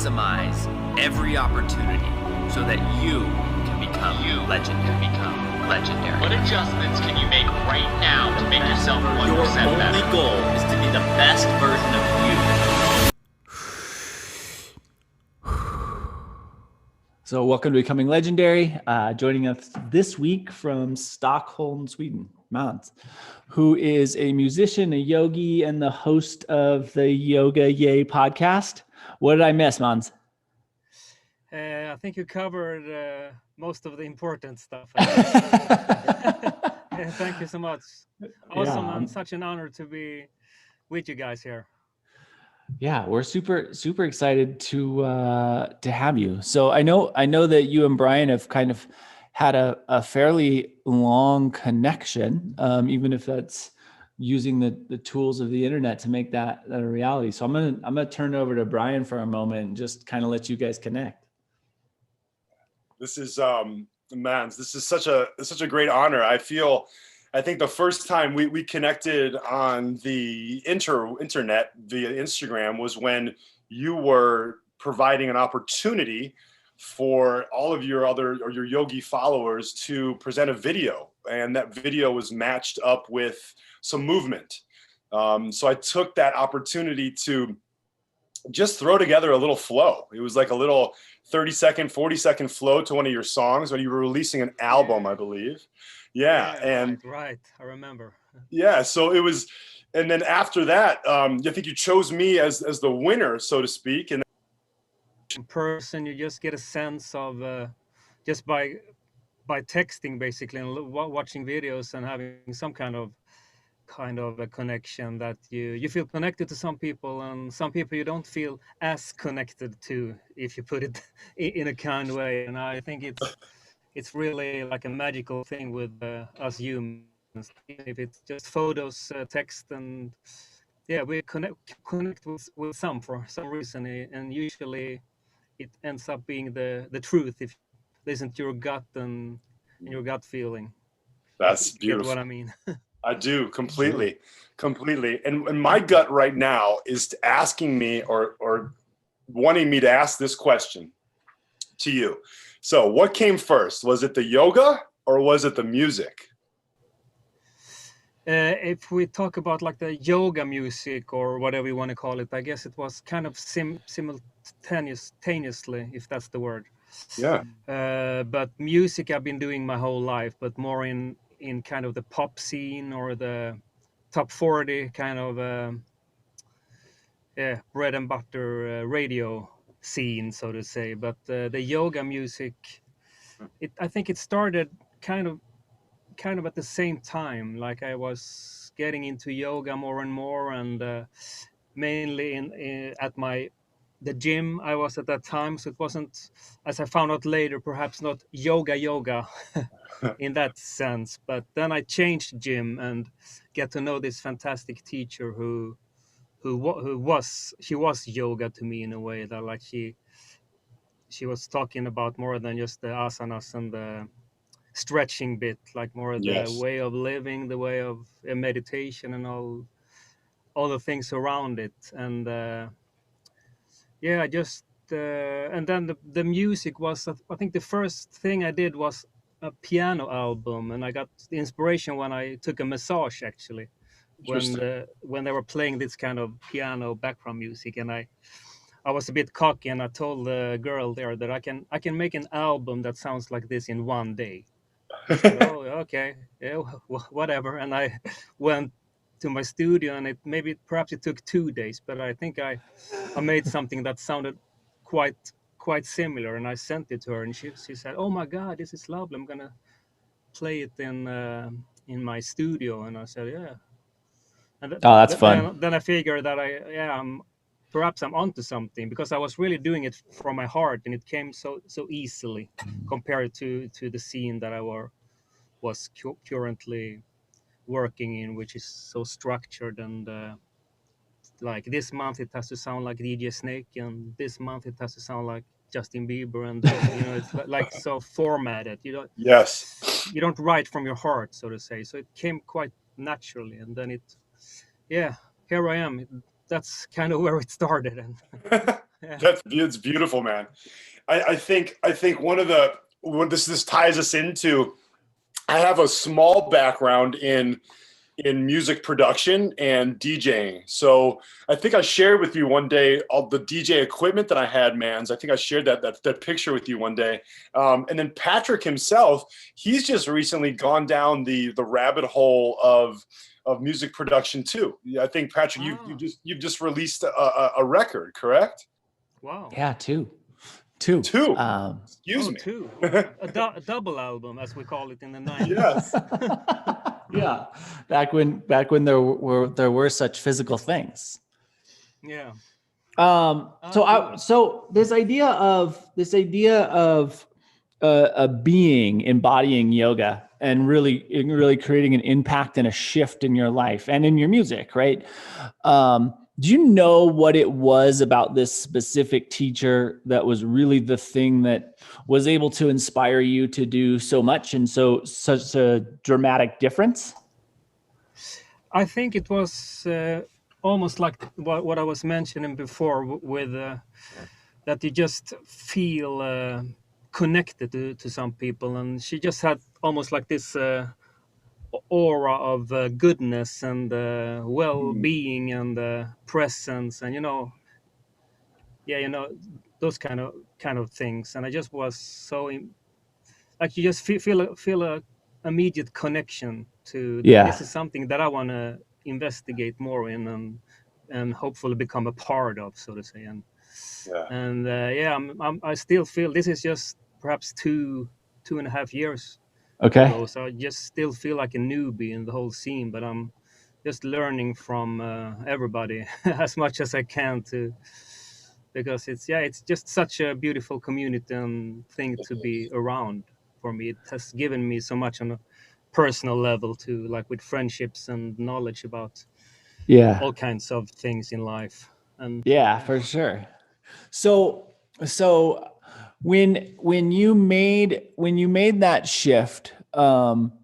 maximize every opportunity so that you can become legendary. What adjustments can you make right now to make yourself 1% Your better? only goal is to be the best version of you. So welcome to Becoming Legendary. Joining us this week from Stockholm, Sweden, Mans, who is a musician, a yogi, and the host of the Yoga Yay podcast. What did I miss, Mans? I think you covered most of the important stuff. Thank you so much. Awesome, Yeah. and such an honor to be with you guys here. Yeah, we're super excited to have you. So I know that you and Brian have kind of had a fairly long connection, even if that's using the tools of the internet to make that a reality. So I'm gonna turn it over to Brian for a moment and just kind of let you guys connect. This is Mans. This is such a great honor. I think the first time we connected on the internet via Instagram was when you were providing an opportunity for all of your yogi followers to present a video, and that video was matched up with some movement. So I took that opportunity to just throw together a little flow. It was like a little 30-second, 40-second flow to one of your songs when you were releasing an album, I believe. Yeah, and right, I remember. Yeah, so it was, and then after that, I think you chose me as the winner, so to speak. And in person, you just get a sense of just by texting basically and watching videos and having some kind of a connection that you feel connected to some people, and some people you don't feel as connected to, if you put it in a kind way. And I think it's really like a magical thing with us humans. If it's just photos, text, and we connect with some for some reason, and usually it ends up being the truth if you listen to your gut and your gut feeling. That's beautiful. Get what I mean? I do completely. And my gut right now is asking me or wanting me to ask this question to you. So what came first? Was it the yoga or was it the music? If we talk about like the yoga music or whatever you want to call it, I guess it was kind of simultaneously, if that's the word. Yeah. But music I've been doing my whole life, but more in kind of the pop scene or the top 40 kind of bread and butter radio scene, so to say. But the yoga music, I think it started kind of at the same time. Like I was getting into yoga more and more, and mainly at the gym I was at that time. So it wasn't, as I found out later, perhaps not yoga in that sense. But then I changed gym and get to know this fantastic teacher who was yoga to me in a way that, like, she was talking about more than just the asanas and the stretching bit, like more the way of living, the way of meditation, and all the things around it. And I just and then the music was, I think the first thing I did was a piano album, and I got the inspiration when I took a massage, actually, when they were playing this kind of piano background music. And I was a bit cocky, and I told the girl there that I can make an album that sounds like this in one day. Said, oh, okay, yeah, whatever. And I went to my studio, and perhaps it took 2 days, but I think I made something that sounded quite similar, and I sent it to her, and she said, "Oh my God, this is lovely. I'm gonna play it in my studio." And I said, "Yeah." And that's fun. Then I figured that perhaps I'm onto something, because I was really doing it from my heart, and it came so easily compared to the scene that I was currently working in, which is so structured, and like this month it has to sound like DJ Snake, and this month it has to sound like Justin Bieber, and it's like so formatted. You don't write from your heart, so to say. So it came quite naturally, and then here I am. That's kind of where it started. And Yeah. It's beautiful, man. I think this ties us into. I have a small background in music production and DJing. So I think I shared with you one day all the DJ equipment that I had, Mans. I think I shared that picture with you one day. And then Patrick himself, he's just recently gone down the rabbit hole of music production too. I think Patrick, Ah, you've just released a record, correct? wow. Yeah, two. Two. Excuse Oh, me. two. A double album, as we call it in the 90s. Yes. Yeah, back when there were such physical things. Yeah. So Cool. so this idea of a being embodying yoga and really creating an impact and a shift in your life and in your music, right? Do you know what it was about this specific teacher that was really the thing that was able to inspire you to do so much and such a dramatic difference? I think it was almost like what I was mentioning before with that you just feel connected to some people. And she just had almost like this aura of goodness and well-being and presence, and yeah, those kind of things. And I just was like, you just feel a immediate connection to that. Yeah. This is something that I want to investigate more in, and hopefully become a part of, so to say. Yeah. And yeah, I still feel this is just perhaps 2.5 years Okay. ago, so I just still feel like a newbie in the whole scene, but I'm just learning from everybody as much as I can, because it's just such a beautiful community and thing to be around. For me, it has given me so much on a personal level too, like with friendships and knowledge about Yeah. all kinds of things in life. And Yeah, for sure. So when you made that shift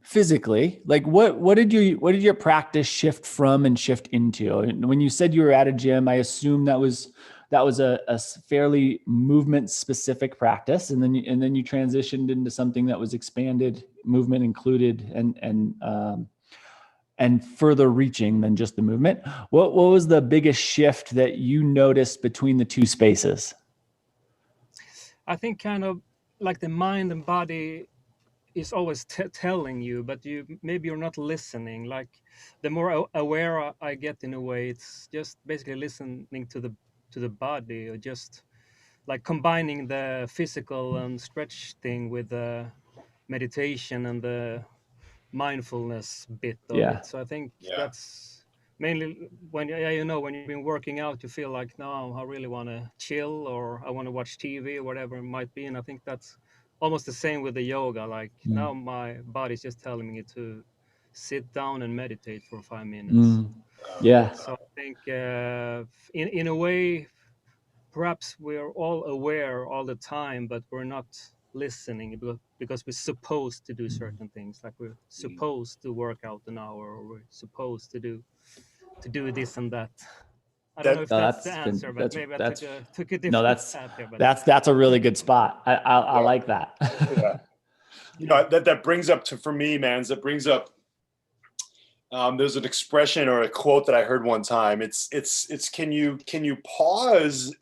physically, like what did your practice shift from and shift into? And when you said you were at a gym, I assume that was a fairly movement specific practice, and then you transitioned into something that was expanded, movement included, and further reaching than just the movement. What was the biggest shift that you noticed between the two spaces? I think kind of like the mind and body is always telling you, but you're not listening. Like, the more aware I get, in a way, it's just basically listening to the body, or just like combining the physical and stretch thing with the meditation and the mindfulness bit of Yeah. it. So I think Yeah. that's mainly when, yeah, when you've been working out, you feel like, no, I really want to chill, or I want to watch TV, or whatever it might be. And I think that's almost the same with the yoga. Like, now my body's just telling me to sit down and meditate for 5 minutes. Yeah. So I think in a way, perhaps we're all aware all the time, but we're not listening, because we're supposed to do certain things. Like, we're supposed to work out an hour, or we're supposed to do this and that. I don't know That if No, that's the answer, but maybe I took a no, different path there. But that's a really good spot. I like that. Yeah. That brings up for me, man. That brings up. There's an expression or a quote that I heard one time. It's can you pause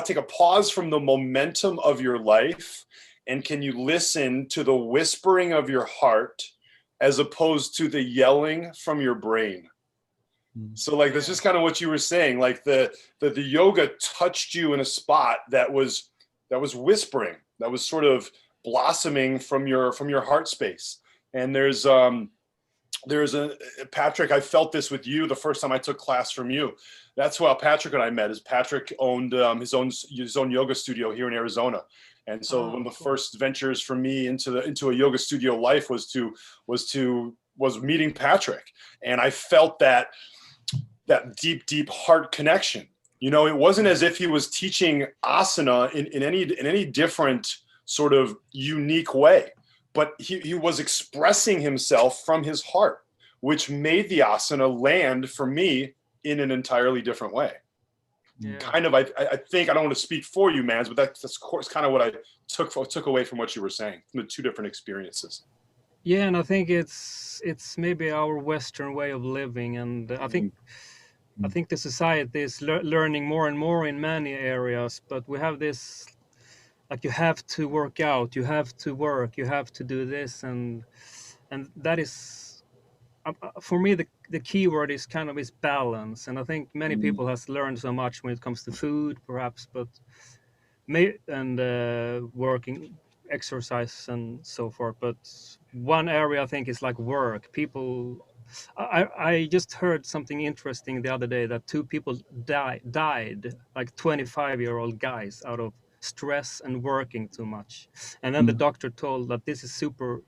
take a pause from the momentum of your life, and can you listen to the whispering of your heart as opposed to the yelling from your brain? So like, that's just kind of what you were saying. Like the yoga touched you in a spot that was whispering, that was sort of blossoming from your heart space. And there's a Patrick, I felt this with you the first time I took class from you. That's how Patrick and I met. Is Patrick owned his own yoga studio here in Arizona. And so one of the first ventures for me into a yoga studio life was meeting Patrick. And I felt that deep heart connection. It wasn't as if he was teaching asana in any different sort of unique way, but he was expressing himself from his heart, which made the asana land for me in an entirely different way. Yeah. kind of, I think, I don't want to speak for you, Mans, but that's of course kind of what I took away from what you were saying, from the two different experiences. Yeah, and I think it's maybe our Western way of living, and I think the society is learning more and more in many areas, but we have this, like, you have to work out, you have to work, you have to do this, and that is, for me, the key word is kind of is balance. And I think many people has learned so much when it comes to food, perhaps, but working, exercise, and so forth. But one area I think is like work. People, I just heard something interesting the other day, that two people died, like 25-year-old guys, out of stress and working too much. And then the doctor told that this is super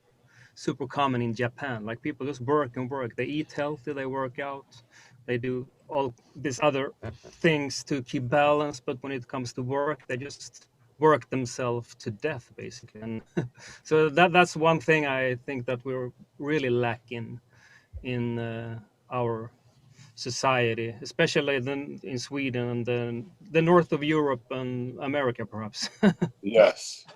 common in Japan. Like, people just work and work. They eat healthy, they work out, they do all these other things to keep balance. But when it comes to work, they just work themselves to death, basically. And so that's one thing I think that we're really lacking in our society, especially then in Sweden and then the north of Europe and America, perhaps. Yes.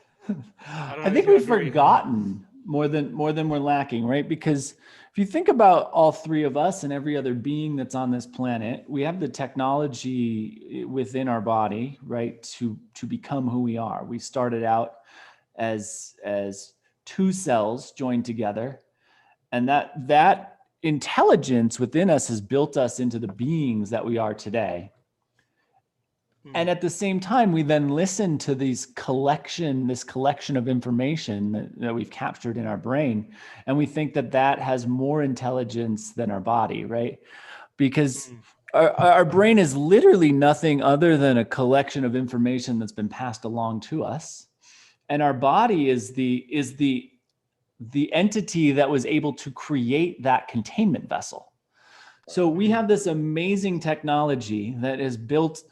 I think we've forgotten more than we're lacking, right? Because if you think about all three of us and every other being that's on this planet, we have the technology within our body, right, to become who we are. We started out as two cells joined together, and that intelligence within us has built us into the beings that we are today. And at the same time, we then listen to this collection of information that we've captured in our brain. And we think that has more intelligence than our body, right? Because our brain is literally nothing other than a collection of information that's been passed along to us. And our body is the entity that was able to create that containment vessel. So we have this amazing technology that has built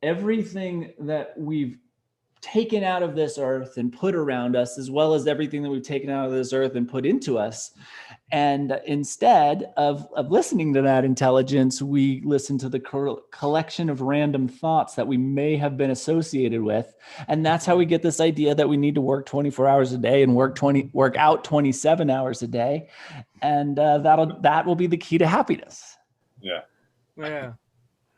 everything that we've taken out of this earth and put around us, as well as everything that we've taken out of this earth and put into us. And instead of listening to that intelligence, we listen to the collection of random thoughts that we may have been associated with. And that's how we get this idea that we need to work 24 hours a day and work out 27 hours a day. And that will be the key to happiness. Yeah. Yeah.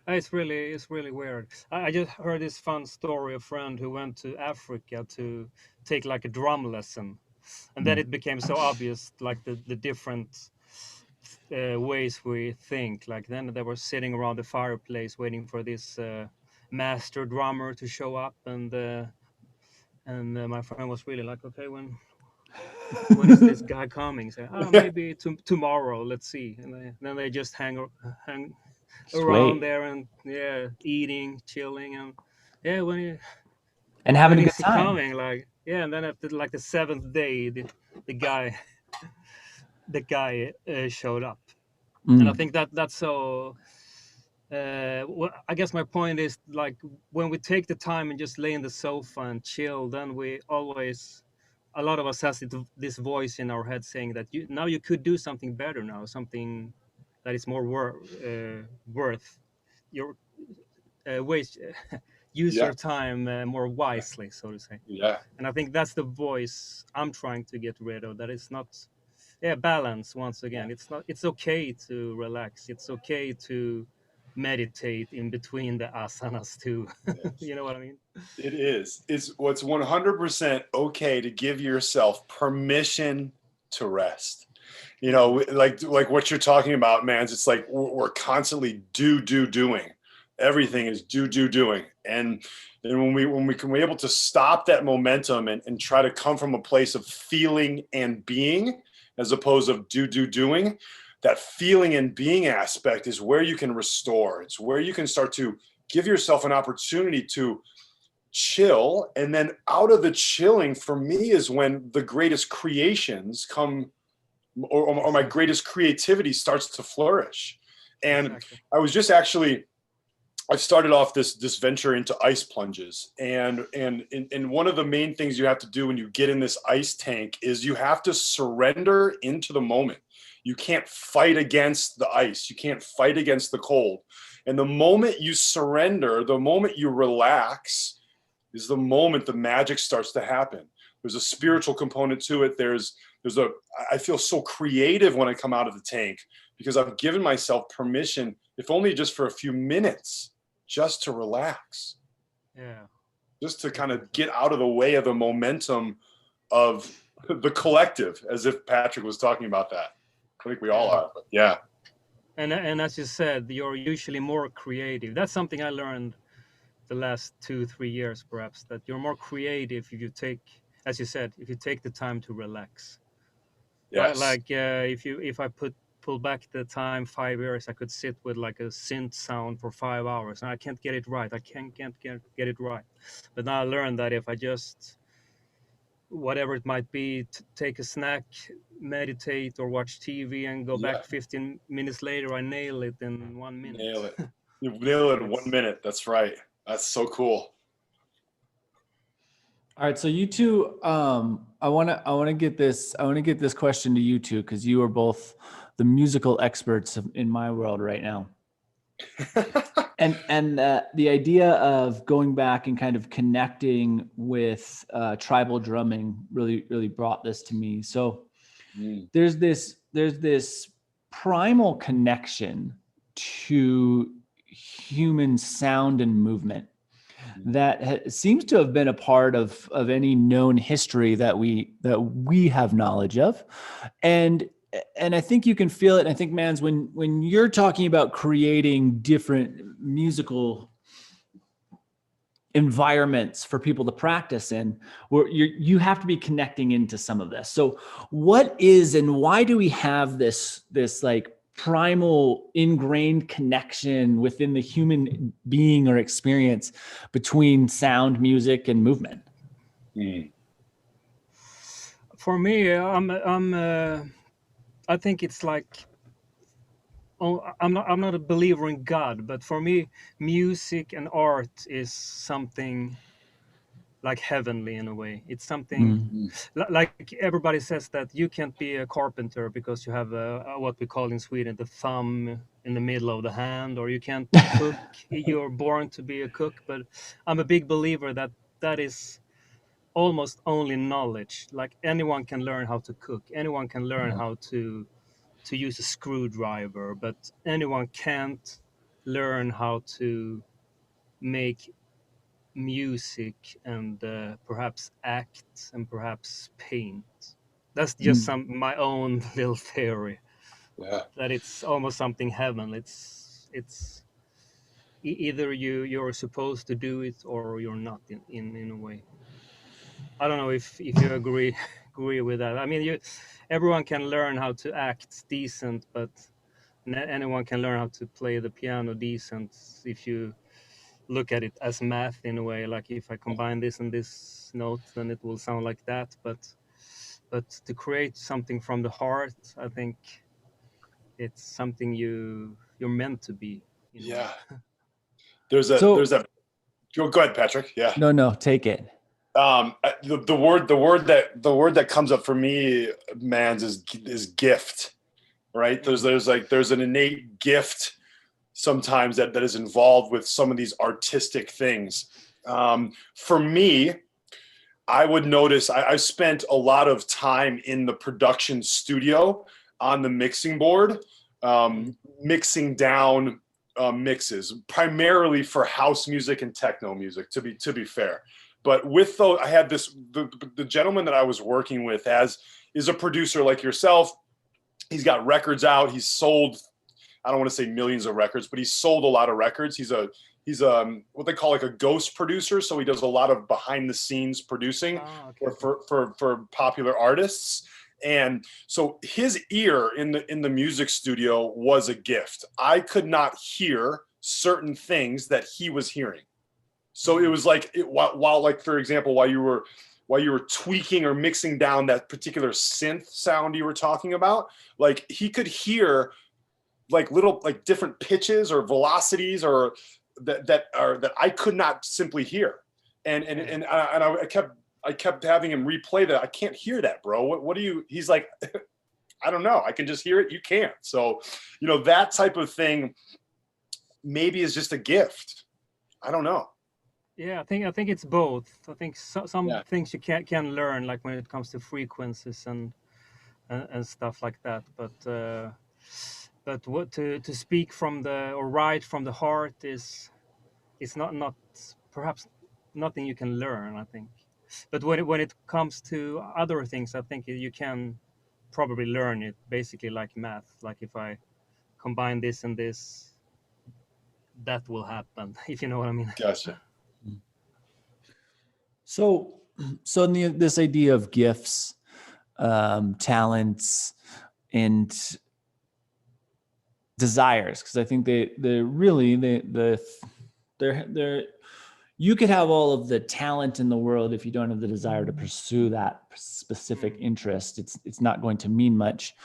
It's really weird. I just heard this fun story. A friend who went to Africa to take like a drum lesson, and then it became so obvious, like the different ways we think. Like, then they were sitting around the fireplace waiting for this master drummer to show up, and my friend was really like, okay, when is this guy coming? So, maybe tomorrow. Let's see. And then they just hang around there and eating, chilling, and when having a good time. Coming, like, and then after like the seventh day, the guy showed up. And I think that's so. I guess my point is, like, when we take the time and just lay in the sofa and chill, then a lot of us has this voice in our head saying that you could do something better now, something that is more worth your waste. Use your time more wisely, so to say. Yeah. And I think that's the voice I'm trying to get rid of. That it's not, balance. Once again, it's okay to relax. It's okay to meditate in between the asanas too. Yes. You know what I mean? It is. It's what's 100% okay to give yourself permission to rest. You know, like what you're talking about, man. It's like we're constantly doing. Everything is doing. And then when we can be able to stop that momentum and try to come from a place of feeling and being, as opposed to doing, that feeling and being aspect is where you can restore. It's where you can start to give yourself an opportunity to chill. And then out of the chilling, for me, is when the greatest creations come, or my greatest creativity starts to flourish. And exactly. I've started off this venture into ice plunges. And one of the main things you have to do when you get in this ice tank is you have to surrender into the moment. You can't fight against the ice. You can't fight against the cold. And the moment you surrender, the moment you relax, is the moment the magic starts to happen. There's a spiritual component to it. I feel so creative when I come out of the tank because I've given myself permission, if only just for a few minutes, just to relax. Yeah. Just to kind of get out of the way of the momentum of the collective, as if Patrick was talking about that. I think we all are, but yeah. And as you said, you're usually more creative. That's something I learned the last 2-3 years, perhaps, that you're more creative if you take, as you said, if you take the time to relax. Yes. Like if I pull back the time 5 years, I could sit with like a synth sound for 5 hours, and I can't get it right. I can't get it right. But now I learned that if I just, whatever it might be, take a snack, meditate, or watch TV, and go back 15 minutes later, I nail it in 1 minute. Nail it. You nail it in 1 minute. That's right. That's so cool. All right, so you two, I want to get this question to you two, because you are both the musical experts in my world right now. and the idea of going back and kind of connecting with tribal drumming really brought this to me. So there's this primal connection to human sound and movement that seems to have been a part of any known history that we have knowledge of, and I think you can feel it. And I think, Mans, when you're talking about creating different musical environments for people to practice in, where you have to be connecting into some of this. So what is and why do we have this like primal ingrained connection within the human being or experience between sound, music, and movement? For me, I think it's like, I'm not a believer in God, but for me, music and art is something like heavenly in a way. It's something like everybody says that you can't be a carpenter because you have what we call in Sweden the thumb in the middle of the hand, or you can't cook. You're born to be a cook. But I'm a big believer that is almost only knowledge. Like anyone can learn how to cook. Anyone can learn how to use a screwdriver, but anyone can't learn how to make music and perhaps act and perhaps paint. That's just my own little theory. Yeah. That it's almost something heavenly. It's either you're supposed to do it or you're not in a way. I don't know if you agree with that. I mean, everyone can learn how to act decent, but anyone can learn how to play the piano decent if you look at it as math in a way. Like if I combine this and this note, then it will sound like that. But to create something from the heart, I think it's something you're meant to be. Yeah. There's a. Go ahead, Patrick. Yeah. No, take it. The word that comes up for me, Mans, is gift, right? There's an innate gift sometimes that is involved with some of these artistic things. For me, I would notice I've spent a lot of time in the production studio on the mixing board, mixing down mixes, primarily for house music and techno music, to be fair. But with those, I had the gentleman that I was working with is a producer like yourself. He's got records out. He's sold, I don't want to say millions of records, but he's sold a lot of records. He's what they call like a ghost producer. So he does a lot of behind the scenes producing for popular artists. And so his ear in the music studio was a gift. I could not hear certain things that he was hearing. So it was like while like, for example, while you were tweaking or mixing down that particular synth sound you were talking about, like he could hear like little like different pitches or velocities or that I could not simply hear. And I kept having him replay that. I can't hear that, bro. What do you? He's like, I don't know. I can just hear it. You can't. So, that type of thing maybe is just a gift. I don't know. Yeah, I think it's both. I think some Yeah. things you can learn, like when it comes to frequencies and stuff like that. But what to speak from the or write from the heart is not perhaps nothing you can learn, I think. But when it comes to other things, I think you can probably learn it, basically like math. Like if I combine this and this, that will happen, if you know what I mean. Gotcha. So this idea of gifts, talents, and desires, because I think they're you could have all of the talent in the world if you don't have the desire to pursue that specific interest. It's not going to mean much.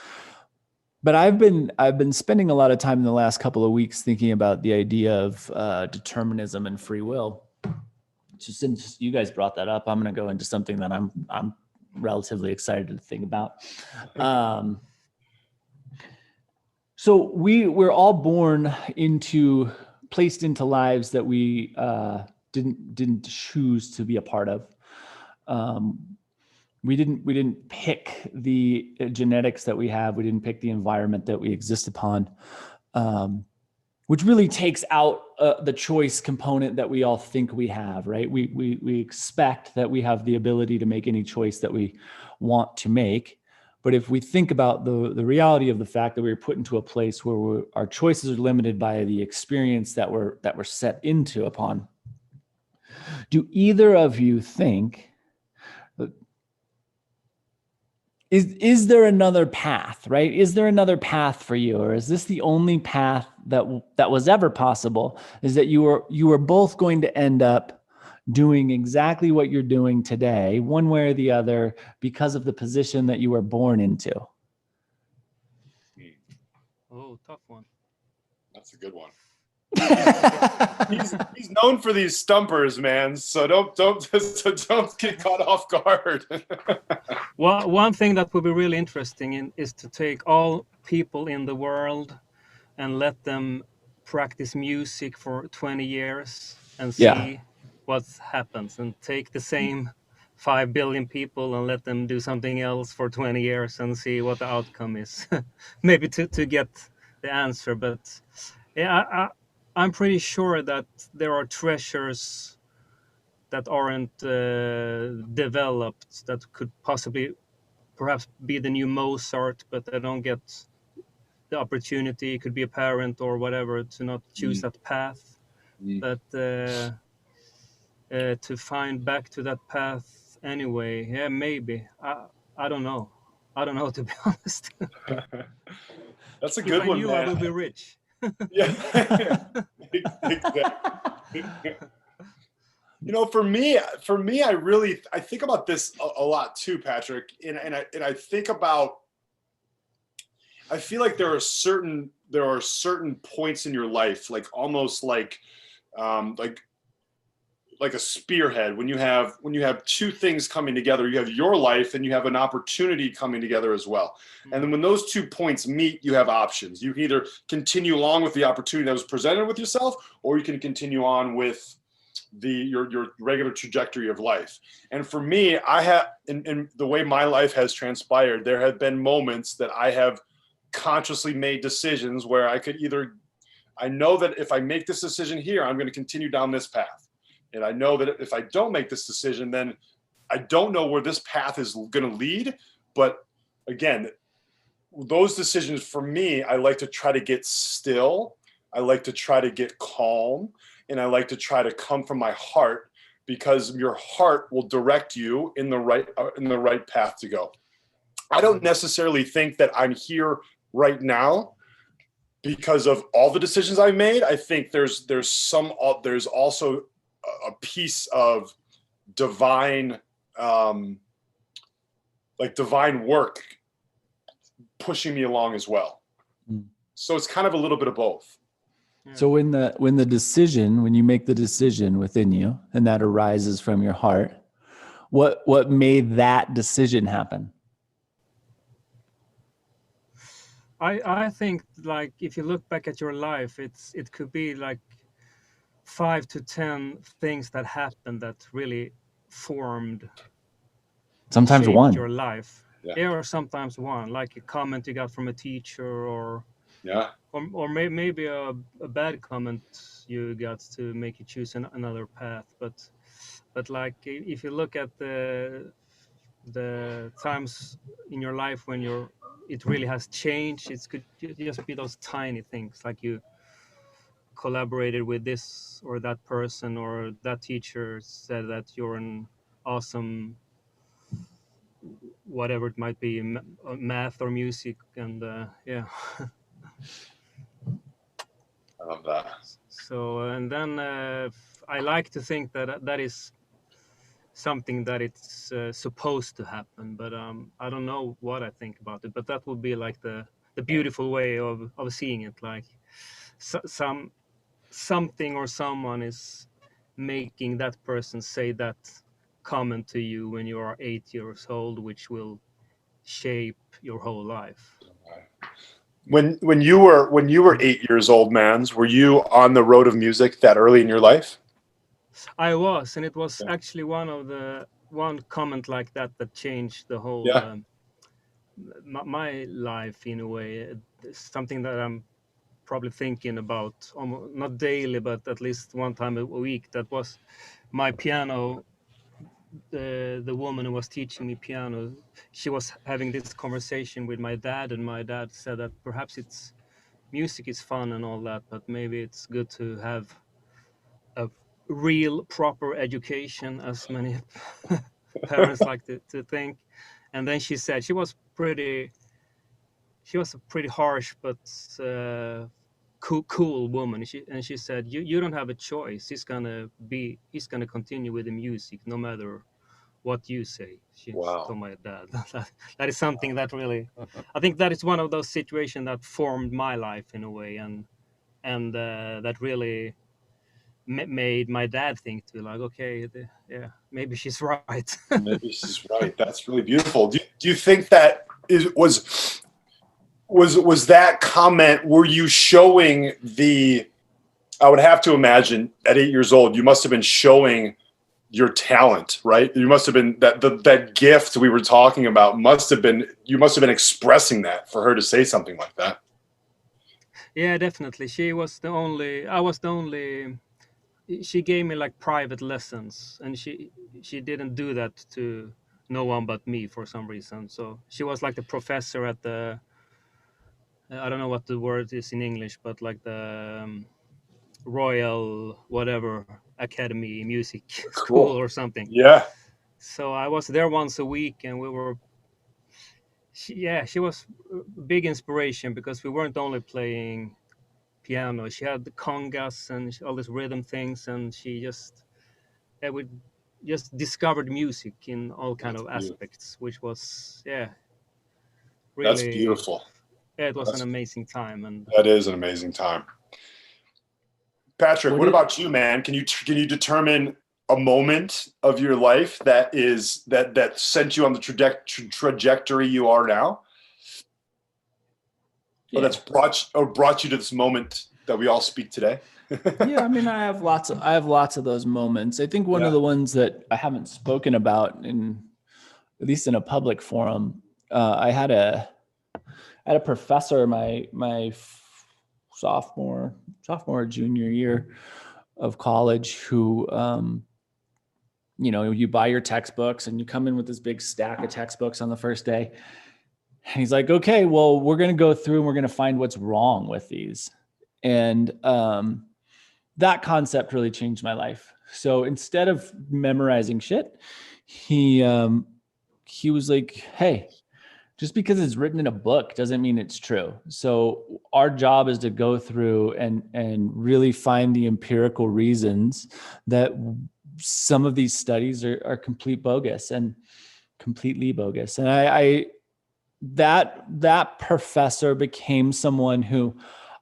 But I've been spending a lot of time in the last couple of weeks thinking about the idea of determinism and free will. Just since you guys brought that up, I'm going to go into something that I'm relatively excited to think about. So we're all placed into lives that we didn't choose to be a part of. We didn't pick the genetics that we have. We didn't pick the environment that we exist upon, which really takes out the choice component that we all think we have, right? We expect that we have the ability to make any choice that we want to make. But if we think about the reality of the fact that we were put into a place where our choices are limited by the experience that we're set into upon, do either of you think, is there another path, right? Is there another path for you? Or is this the only path that was ever possible? Is that you were both going to end up doing exactly what you're doing today, one way or the other, because of the position that you were born into? Oh, tough one. That's a good one. he's known for these stumpers, man. So don't get caught off guard. Well, one thing that would be really interesting is to take all people in the world and let them practice music for 20 years and see what happens, and take the same 5 billion people and let them do something else for 20 years and see what the outcome is. Maybe to get the answer. But yeah, I'm pretty sure that there are treasures that aren't developed that could possibly perhaps be the new Mozart, but they don't get the opportunity. It could be a parent or whatever to not choose that path. But to find back to that path anyway, yeah, maybe. I don't know. I don't know, to be honest. That's a good one, if I knew, man. I would be rich. Yeah. Exactly. You know, for me, I think about this a lot too, Patrick. And I think about, I feel like there are certain points in your life, like almost like a spearhead. When you have two things coming together, you have your life and you have an opportunity coming together as well. And then when those 2 points meet, you have options. You can either continue along with the opportunity that was presented with yourself, or you can continue on with your regular trajectory of life. And for me, I have, in the way my life has transpired, there have been moments that I have consciously made decisions where I know that if I make this decision here, I'm going to continue down this path. And I know that if I don't make this decision, then I don't know where this path is going to lead. But again, those decisions for me, I like to try to get still. I like to try to get calm. And I like to try to come from my heart, because your heart will direct you in the right path to go. I don't necessarily think that I'm here right now because of all the decisions I've made. I think there's also a piece of divine work pushing me along as well. So it's kind of a little bit of both. So when you make the decision within you, and that arises from your heart, what made that decision happen? I think like if you look back at your life, it could be like 5 to 10 things that happened that really formed, Sometimes shaped one. your life. Yeah. Yeah, or sometimes one, like a comment you got from a teacher, Yeah. or maybe a bad comment you got to make you choose another path. But like if you look at the times in your life when it really has changed, it could just be those tiny things, like you collaborated with this or that person, or that teacher said that you're an awesome whatever it might be, math or music, and yeah. I love that. So and then I like to think that that is something that it's supposed to happen, but I don't know what I think about it, but that would be like the beautiful way of seeing it, like something or someone is making that person say that comment to you when you are 8 years old, which will shape your whole life. When you were 8 years old, Mans, were you on the road of music that early in your life? I was, and it was Yeah. actually one comment like that that changed the whole Yeah. my life in a way. It's something that I'm probably thinking about almost, not daily, but at least one time a week. That was my piano. The woman who was teaching me piano, she was having this conversation with my dad, and my dad said that perhaps it's music is fun and all that, but maybe it's good to have a real proper education, as many parents like to think. And then she said she was a pretty harsh but cool woman. She said, you don't have a choice. He's gonna continue with the music no matter what you say. She Wow. told my dad. That is something that really, I think that is one of those situations that formed my life in a way, and that really made my dad think to, like, okay, yeah, maybe she's right. Maybe she's right. That's really beautiful. Do you think that was that comment? Were you showing the? I would have to imagine at 8 years old, you must have been showing your talent, right? You must have been that gift we were talking about must have been, you must have been expressing that for her to say something like that. Yeah, definitely. I was the only. She gave me like private lessons, and she didn't do that to no one but me for some reason. So she was like the professor at the, I don't know what the word is in English, but like the Royal whatever Academy Music School Cool. or something. Yeah. So I was there once a week, and she was a big inspiration, because we weren't only playing piano. She had the congas and all these rhythm things, and she just, yeah, we just discovered music in all kind That's of beautiful. aspects, which was, yeah, That's really, beautiful. yeah, it was an amazing time. And That is an amazing time. Patrick, what about you, man? Can you determine a moment of your life that sent you on the trajectory you are now? Yeah. Or that's brought you to this moment that we all speak today? Yeah, I mean, I have lots of those moments. I think one of the ones that I haven't spoken about, at least in a public forum, I had a professor my sophomore or junior year of college who, you buy your textbooks and you come in with this big stack of textbooks on the first day. And he's like, okay, well, we're going to go through and we're going to find what's wrong with these. And that concept really changed my life. So instead of memorizing shit, he was like, hey, just because it's written in a book doesn't mean it's true. So our job is to go through and really find the empirical reasons that some of these studies are completely bogus. And that professor became someone who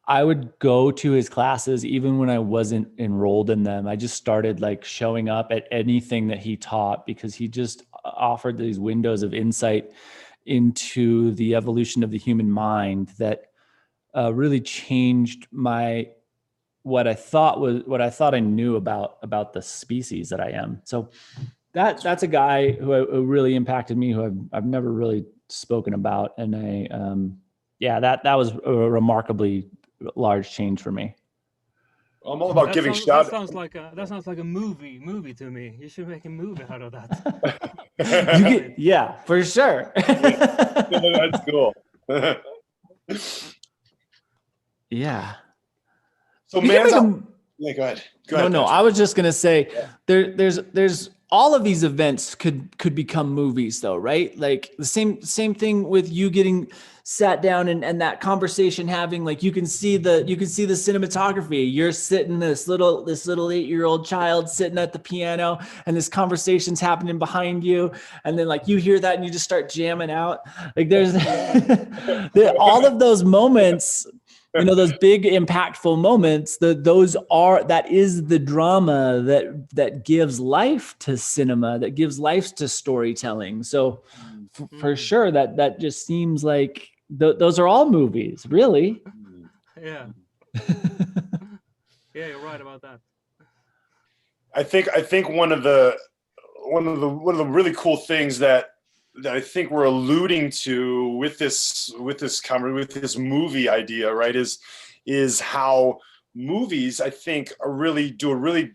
I would go to his classes even when I wasn't enrolled in them. I just started like showing up at anything that he taught because he just offered these windows of insight into the evolution of the human mind that really changed what I thought I knew about the species that I am. So that's a guy who really impacted me, who I've never really spoken about. And that was a remarkably large change for me. I'm all about giving that shout. sounds like a movie to me. You should make a movie out of that. Yeah, for sure. That's cool. Yeah. So We can man's make out. a- Yeah, go ahead. Go No, ahead, no. Patrick. I was just gonna say, there's all of these events could become movies, though, right? Like the same thing with you getting sat down and that conversation having, like, you can see the cinematography. You're sitting, this little 8-year-old child sitting at the piano, and this conversation's happening behind you, and then like you hear that and you just start jamming out. Like there's all of those moments. Those big impactful moments, that is the drama that gives life to cinema, that gives life to storytelling. So for sure that just seems like those are all movies, really. Yeah. Yeah, you're right about that. I think one of the really cool things that I think we're alluding to with this movie idea, right, is how movies, I think, do a really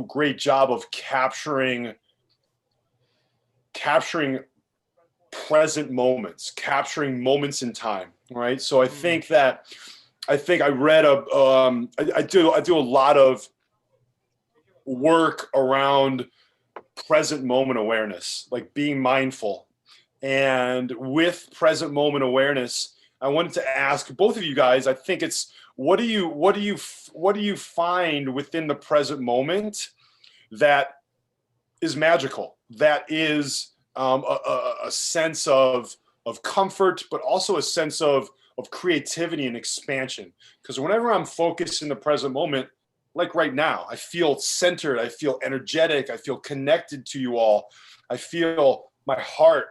great job of capturing present moments, capturing moments in time, right? So I think I read I do a lot of work around present moment awareness, like being mindful. And with present moment awareness, I wanted to ask both of you guys, I think it's, what do you find within the present moment that is magical, that is a sense of comfort, but also a sense of creativity and expansion? Because whenever I'm focused in the present moment, like right now, I feel centered, I feel energetic, I feel connected to you all, I feel my heart.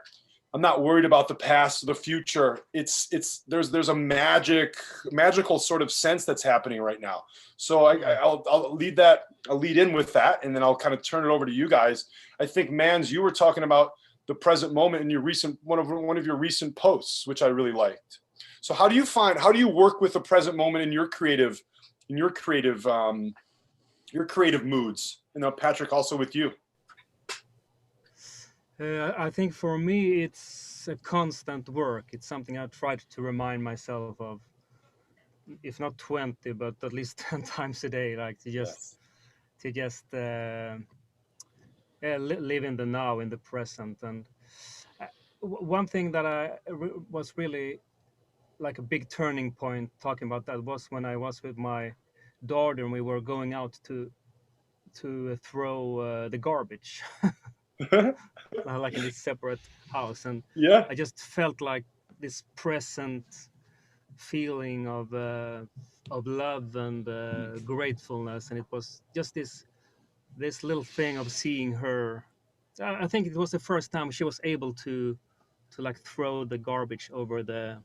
I'm not worried about the past or the future. There's a magical sort of sense that's happening right now. So I'll lead in with that, and then I'll kind of turn it over to you guys. I think, Mans, you were talking about the present moment in your one of your recent posts, which I really liked. So how do you work with the present moment in your creative moods? Patrick, also with you. I think for me, it's a constant work. It's something I tried to remind myself of, if not 20, but at least 10 times a day, like to just live in the now, in the present. And one thing that was really like a big turning point talking about that was when I was with my daughter and we were going out to throw the garbage. Like in this separate house, and Yeah. I just felt like this present feeling of love and gratefulness, and it was just this little thing of seeing her. I think it was the first time she was able to like throw the garbage over the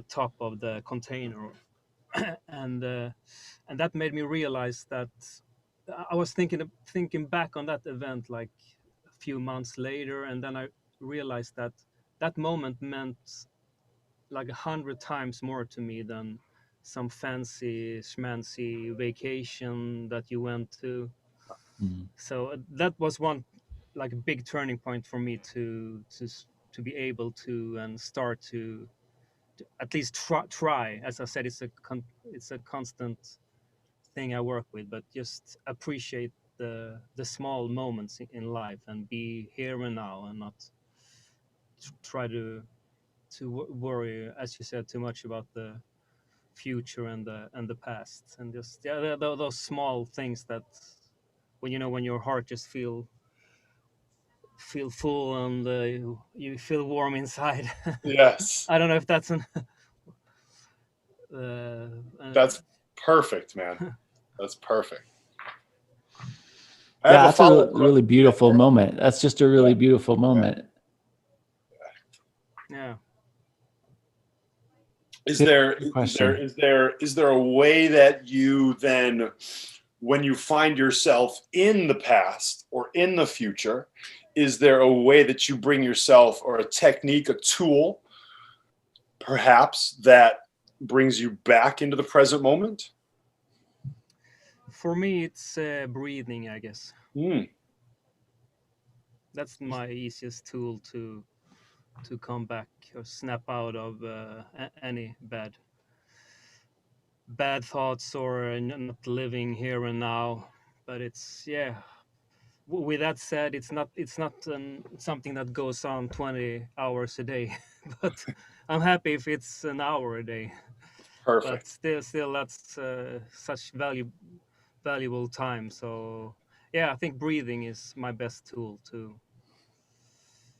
top of the container, and that made me realize that I was thinking back on that event like a few months later, and then I realized that that moment meant like 100 times more to me than some fancy schmancy vacation that you went to. So that was one like a big turning point for me to be able to and start to at least try. As I said, it's a constant thing I work with, but just appreciate the small moments in life and be here and now, and not try to worry, as you said, too much about the future and the past, and just those small things that when your heart just feel full and you feel warm inside. Yes. I don't know if that's an That's perfect, man. That's perfect. Yeah, that's a really beautiful moment. That's just a really beautiful moment. Yeah. Is Good there question. is there a way that you then, when you find yourself in the past or in the future, is there a way that you bring yourself, or a technique, a tool, perhaps, that brings you back into the present moment? For me, it's breathing, I guess. Hmm. That's my easiest tool to come back or snap out of any bad thoughts or not living here and now. But it's, yeah. With that said, it's not something that goes on 20 hours a day, but I'm happy if it's an hour a day. But Perfect. still, that's such valuable time. So yeah, I think breathing is my best tool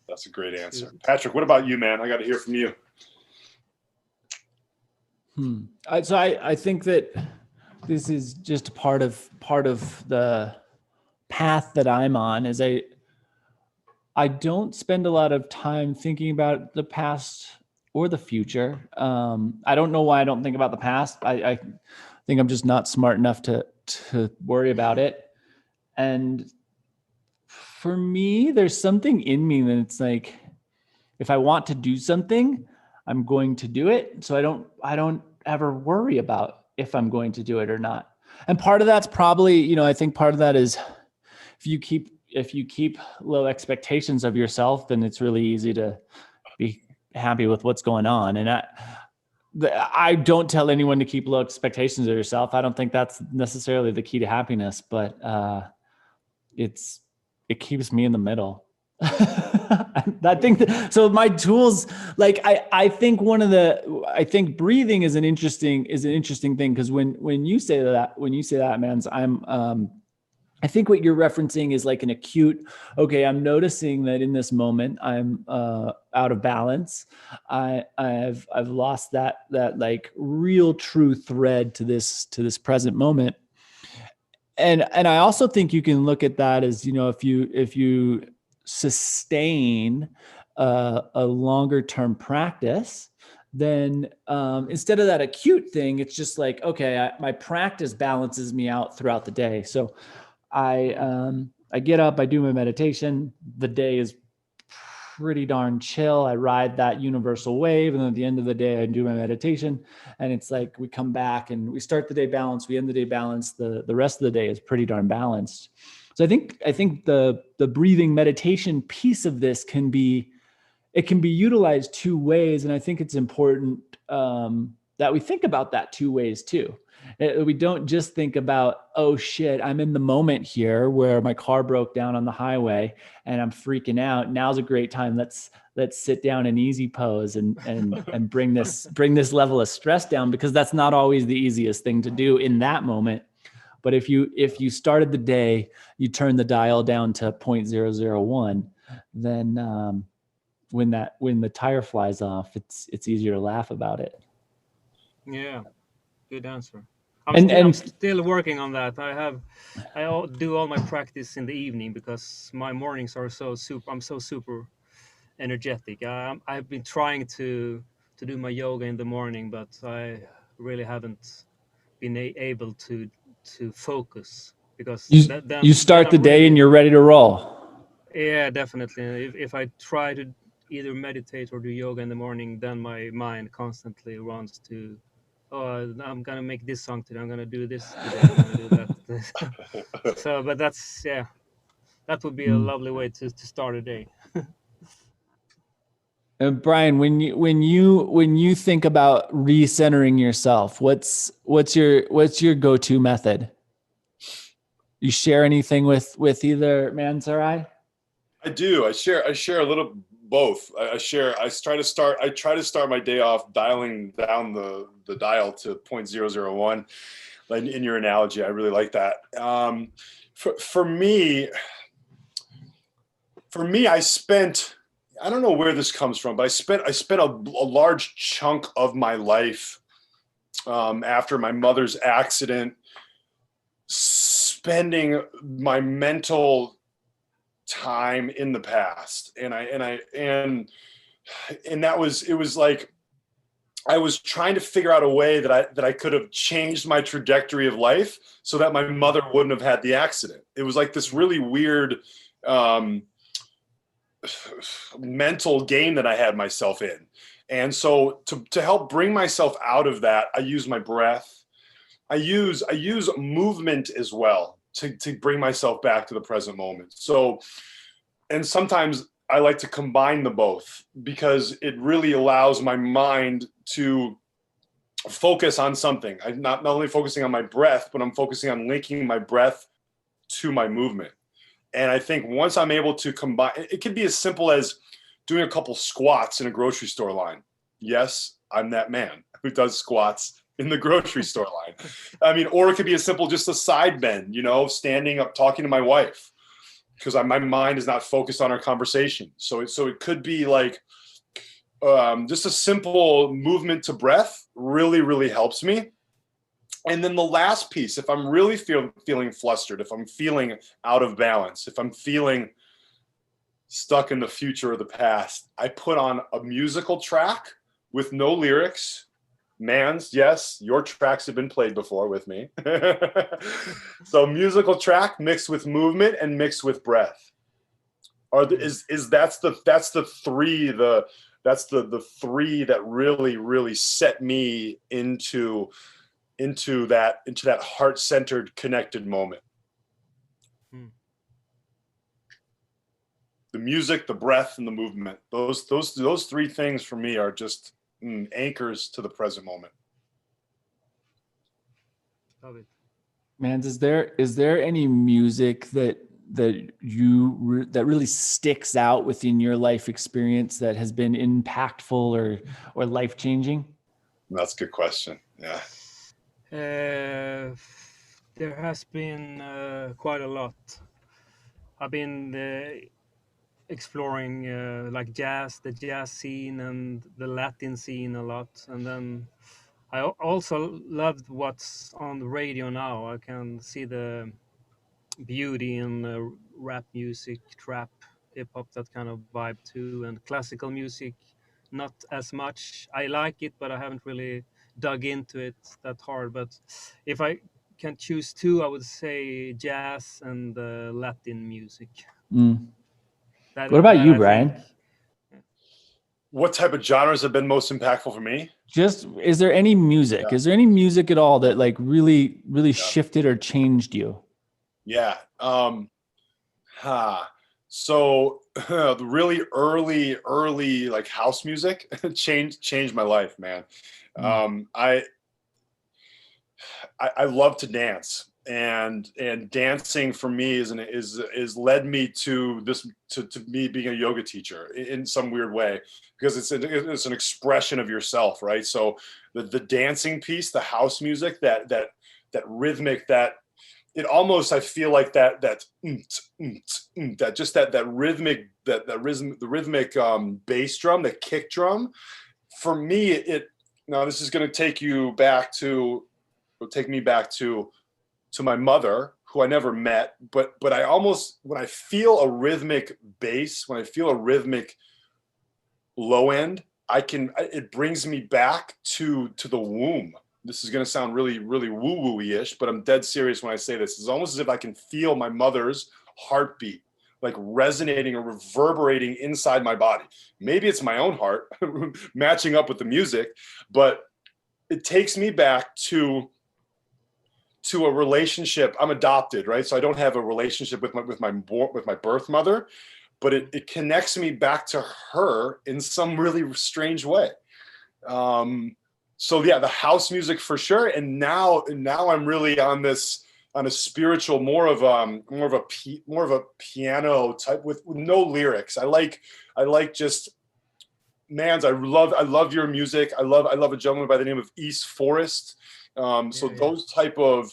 That's a great to, answer. to, Patrick, what about you, man? I got to hear from you. I think that this is just part of the path that I'm on. Is I don't spend a lot of time thinking about the past or the future. I don't know why I don't think about the past. I think I'm just not smart enough to worry about it. And for me, there's something in me that it's like, if I want to do something, I'm going to do it. So I don't ever worry about if I'm going to do it or not. And part of that's probably, I think part of that is if you keep low expectations of yourself, then it's really easy to be happy with what's going on. And I don't tell anyone to keep low expectations of yourself. I don't think that's necessarily the key to happiness, but it keeps me in the middle. I think so. My tools, like I think I think breathing is an interesting thing, because when you say that, man, I think what you're referencing is like an acute, okay, I'm noticing that in this moment I'm out of balance. I've lost that like real true thread to this present moment. And I also think you can look at that as, if you sustain a longer term practice, then instead of that acute thing, it's just like, okay, my practice balances me out throughout the day. So I get up, I do my meditation. The day is pretty darn chill. I ride that universal wave, and then at the end of the day, I do my meditation. And it's like we come back and we start the day balanced, we end the day balanced. The rest of the day is pretty darn balanced. So I think the breathing meditation piece of this can be utilized two ways, and I think it's important that we think about that two ways too. We don't just think about, oh shit, I'm in the moment here where my car broke down on the highway and I'm freaking out. Now's a great time. Let's sit down in easy pose and bring this level of stress down, because that's not always the easiest thing to do in that moment. But if you started the day, you turn the dial down to 0.001, then when the tire flies off, it's easier to laugh about it. Yeah, good answer. And I'm still working on that. I do all my practice in the evening because my mornings are I'm so super energetic. I've been trying to do my yoga in the morning, but I really haven't been able to focus, because you then start the I'm day and really, you're ready to roll. yeah, definitely. If I try to either meditate or do yoga in the morning, then my mind constantly runs to, oh, I'm gonna make this song today. I'm gonna do this today. I'm gonna do that. So, but that's, yeah, that would be a lovely way to start a day. Brian, when you think about recentering yourself, what's your go-to method? You share anything with either Mans or I? I do. I share a little both. I try to start my day off dialing down the dial to 0.001. In your analogy, I really like that. For me, I don't know where this comes from, but I spent a large chunk of my life after my mother's accident spending my mental time in the past, and that was, it was like I was trying to figure out a way that I could have changed my trajectory of life so that my mother wouldn't have had the accident. It was like this really weird mental game that I had myself in. And so to help bring myself out of that, I use my breath. I use movement as well to bring myself back to the present moment. So, and sometimes I like to combine the both because it really allows my mind to focus on something. I'm not only focusing on my breath, but I'm focusing on linking my breath to my movement. And I think once I'm able to combine, it could be as simple as doing a couple squats in a grocery store line. Yes, I'm that man who does squats in the grocery store line. I mean, or it could be as simple, just a side bend, you know, standing up, talking to my wife, because my mind is not focused on our conversation. So it could be like just a simple movement to breath really, really helps me. And then the last piece, if I'm really feeling flustered, if I'm feeling out of balance, if I'm feeling stuck in the future or the past, I put on a musical track with no lyrics. Mans, yes, your tracks have been played before with me. So musical track mixed with movement and mixed with breath. That's the three that really set me into that heart-centered connected moment. The music, the breath, and the movement. Those three things for me are just anchors to the present moment. Love it. Man, is there any music that really sticks out within your life experience that has been impactful or life-changing? That's a good question. Yeah. There has been quite a lot. I've been exploring like the jazz scene and the Latin scene a lot, and then I also loved what's on the radio now. I can see the beauty in rap music, trap, hip hop, that kind of vibe too, and classical music. Not as much. I like it, but I haven't really dug into it that hard. But if I can choose two, I would say jazz and Latin music. What about you, Brian? What type of genres have been most impactful for me? Just, is there any music? Yeah. Is there any music at all that like really shifted or changed you? Yeah. So the really early like house music changed my life, man. I love to dance, and dancing for me is led me to me being a yoga teacher in some weird way, because it's an expression of yourself, right? So the dancing piece, the house music, that rhythmic, that it almost, I feel like that rhythmic, the rhythmic bass drum, the kick drum, for me, now this is going to take me back to my mother, who I never met, but I almost, when I feel a rhythmic bass, when I feel a rhythmic low end, it brings me back to the womb. This is going to sound really, really woo-woo-ish, but I'm dead serious when I say this. It's almost as if I can feel my mother's heartbeat, like resonating or reverberating inside my body. Maybe it's my own heart matching up with the music, but it takes me back to a relationship. I'm adopted, right? So I don't have a relationship with my birth mother, but it connects me back to her in some really strange way. So yeah, the house music for sure. And now I'm really on a spiritual, more of a piano type with no lyrics. I like just, Mans, I love your music. I love a gentleman by the name of East Forest. Those type of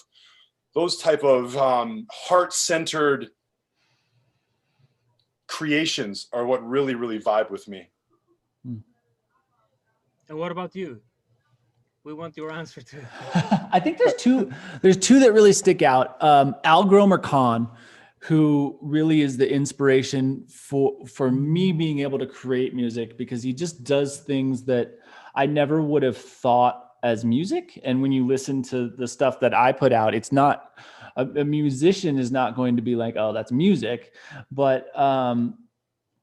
heart-centered creations are what really, really vibe with me. And what about you? We want your answer too. I think there's two that really stick out. Al Gromer Khan, who really is the inspiration for me being able to create music, because he just does things that I never would have thought as music. And when you listen to the stuff that I put out, it's not, a musician is not going to be like, oh, that's music. But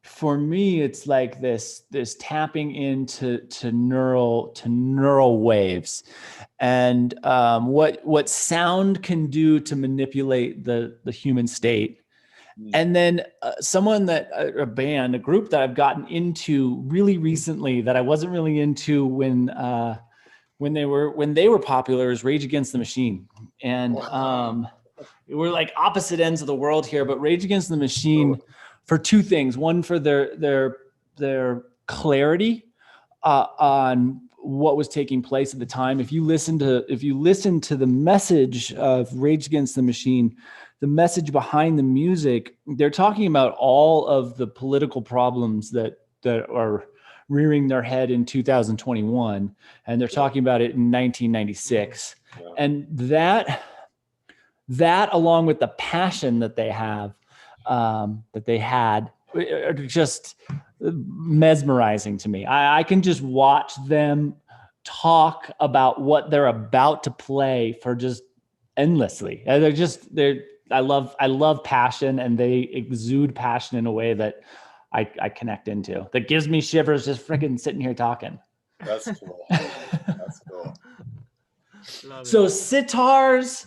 for me, it's like this tapping into neural waves, and what sound can do to manipulate the human state. And then a group that I've gotten into really recently that I wasn't really into when they were popular is Rage Against the Machine. And we're like opposite ends of the world here, but Rage Against the Machine for two things. One, for their clarity on what was taking place at the time. If you listen to the message of Rage Against the Machine, the message behind the music, they're talking about all of the political problems that are rearing their head in 2021, and they're talking about it in 1996. Yeah. And that along with the passion that they have, that they had, are just mesmerizing to me. I can just watch them talk about what they're about to play for just endlessly. I love passion, and they exude passion in a way that I connect into. That gives me shivers just freaking sitting here talking. That's cool. That's cool. So sitars,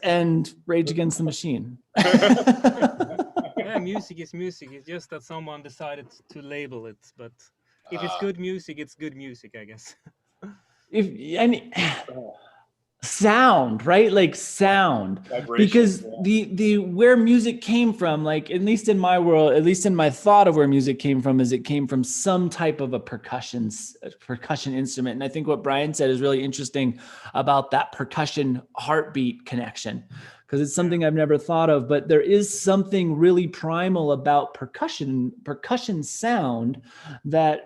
and Rage Against the Machine. Yeah, music is music. It's just that someone decided to label it. But if it's good music, it's good music, I guess. Sound, right? Like sound. Vibration, because the where music came from, like at least in my world, at least in my thought of where music came from, is it came from some type of a percussion instrument. And I think what Brian said is really interesting about that percussion heartbeat connection, because it's something I've never thought of. But there is something really primal about percussion sound that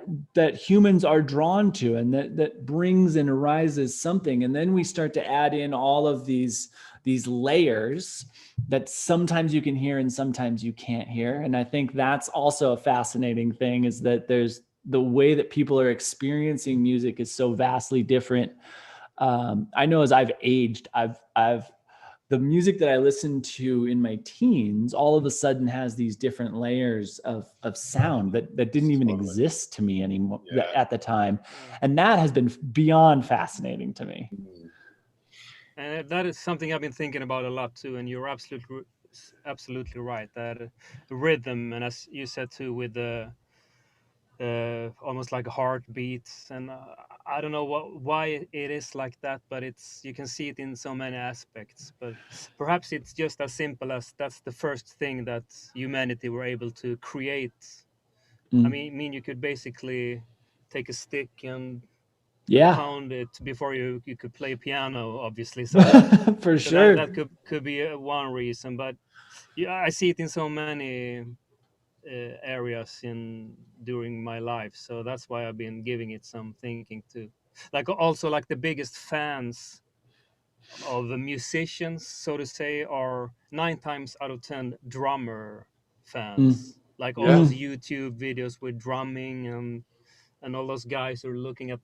humans are drawn to, and that brings and arises something. And then we start to add in all of these layers that sometimes you can hear and sometimes you can't hear. And I think that's also a fascinating thing, is that there's the way that people are experiencing music is so vastly different. I know as I've aged, the music that I listened to in my teens all of a sudden has these different layers of sound that didn't even exist to me anymore at the time. And that has been beyond fascinating to me. And that is something I've been thinking about a lot too. And you're absolutely right. That rhythm, and as you said too, with the almost like a heartbeat, and I don't know why it is like that, but you can see it in so many aspects. But perhaps it's just as simple as that's the first thing that humanity were able to create. I mean, you could basically take a stick and pound it before you could play piano, obviously. So for sure, that could be one reason. But yeah, I see it in so many areas during my life, so that's why I've been giving it some thinking too. Like also, like the biggest fans of the musicians, so to say, are 9 times out of 10 drummer fans. Like all those YouTube videos with drumming, and all those guys are looking at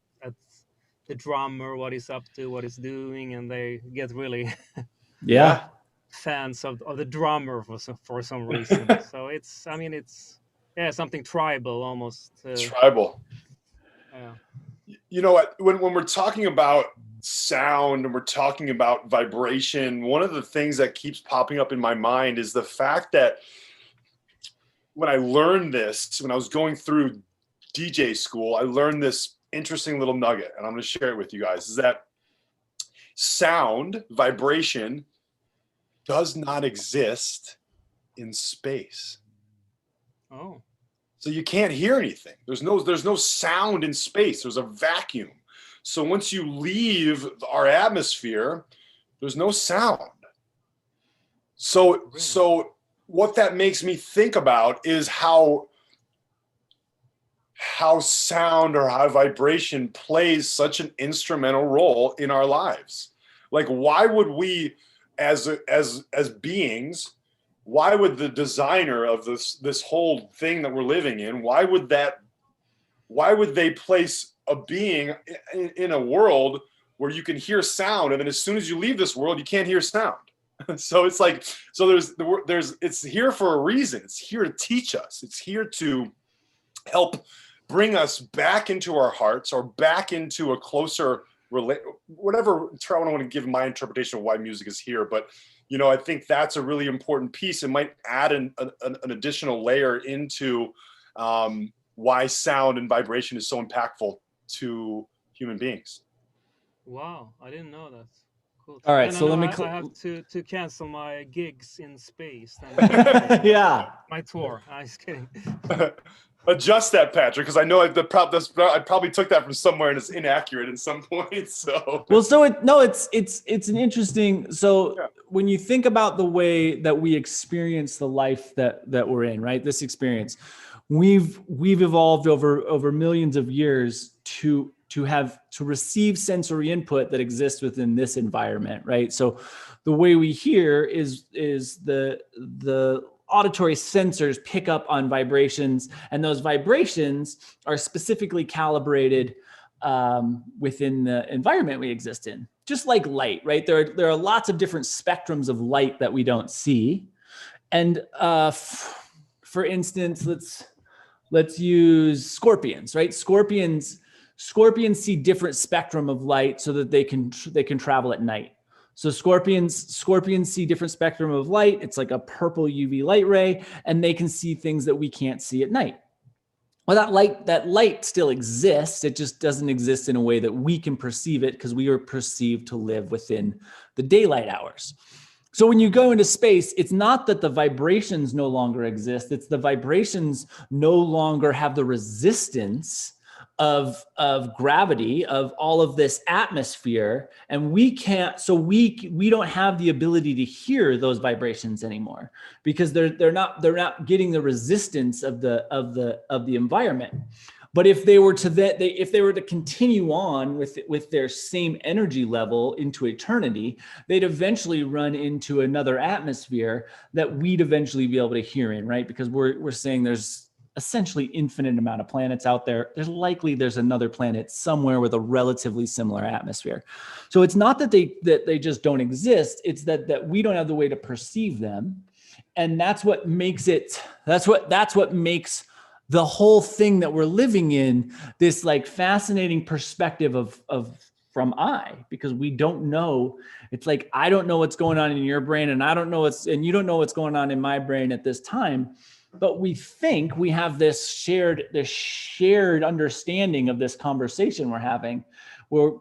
the drummer, what he's up to, what he's doing, and they get really fans of the drummer for some reason. So it's something tribal almost. Tribal. Yeah. You know what? When we're talking about sound and we're talking about vibration, one of the things that keeps popping up in my mind is the fact that when I learned this, when I was going through DJ school, I learned this interesting little nugget, and I'm going to share it with you guys, is that sound, vibration, does not exist in space. Oh. So you can't hear anything. There's no sound in space. There's a vacuum. So once you leave our atmosphere, there's no sound. So what that makes me think about is how sound or how vibration plays such an instrumental role in our lives. Like, why would we as beings, why would the designer of this whole thing that we're living in, why would that why would they place a being in a world where you can hear sound, and then as soon as you leave this world, you can't hear sound? So it's like, so there's it's here for a reason. It's here to teach us. It's here to help bring us back into our hearts, or back into a closer whatever. I don't want to give my interpretation of why music is here, but you know, I think that's a really important piece. It might add an additional layer into why sound and vibration is so impactful to human beings. Wow, I didn't know that. Cool. All right, And so let me. I have to cancel my gigs in space. Yeah. My tour. I'm just kidding. Adjust that, Patrick, because I know I probably took that from somewhere and it's inaccurate in some points. So well, so it's an interesting. So yeah. When you think about the way that we experience the life that we're in, right? This experience, we've evolved over millions of years to receive sensory input that exists within this environment, right? So the way we hear is the auditory sensors pick up on vibrations, and those vibrations are specifically calibrated within the environment we exist in. Just like light, right? There are lots of different spectrums of light that we don't see. And for instance, let's use scorpions, right? Scorpions see different spectrum of light so that they can travel at night. So scorpions see different spectrum of light. It's like a purple UV light ray, and they can see things that we can't see at night. Well, that light still exists. It just doesn't exist in a way that we can perceive it, because we are perceived to live within the daylight hours. So when you go into space, it's not that the vibrations no longer exist. It's the vibrations no longer have the resistance of gravity, of all of this atmosphere, and we don't have the ability to hear those vibrations anymore, because they're not getting the resistance of the environment. But if they were to continue on with their same energy level into eternity, they'd eventually run into another atmosphere that we'd eventually be able to hear in, right? Because we're saying there's essentially infinite amount of planets out there. There's another planet somewhere with a relatively similar atmosphere. So it's not that they just don't exist. It's that we don't have the way to perceive them. And that's what makes the whole thing that we're living in this like fascinating perspective from because we don't know. It's like, I don't know what's going on in your brain, and you don't know what's going on in my brain at this time. But we think we have this shared understanding of this conversation we're having, where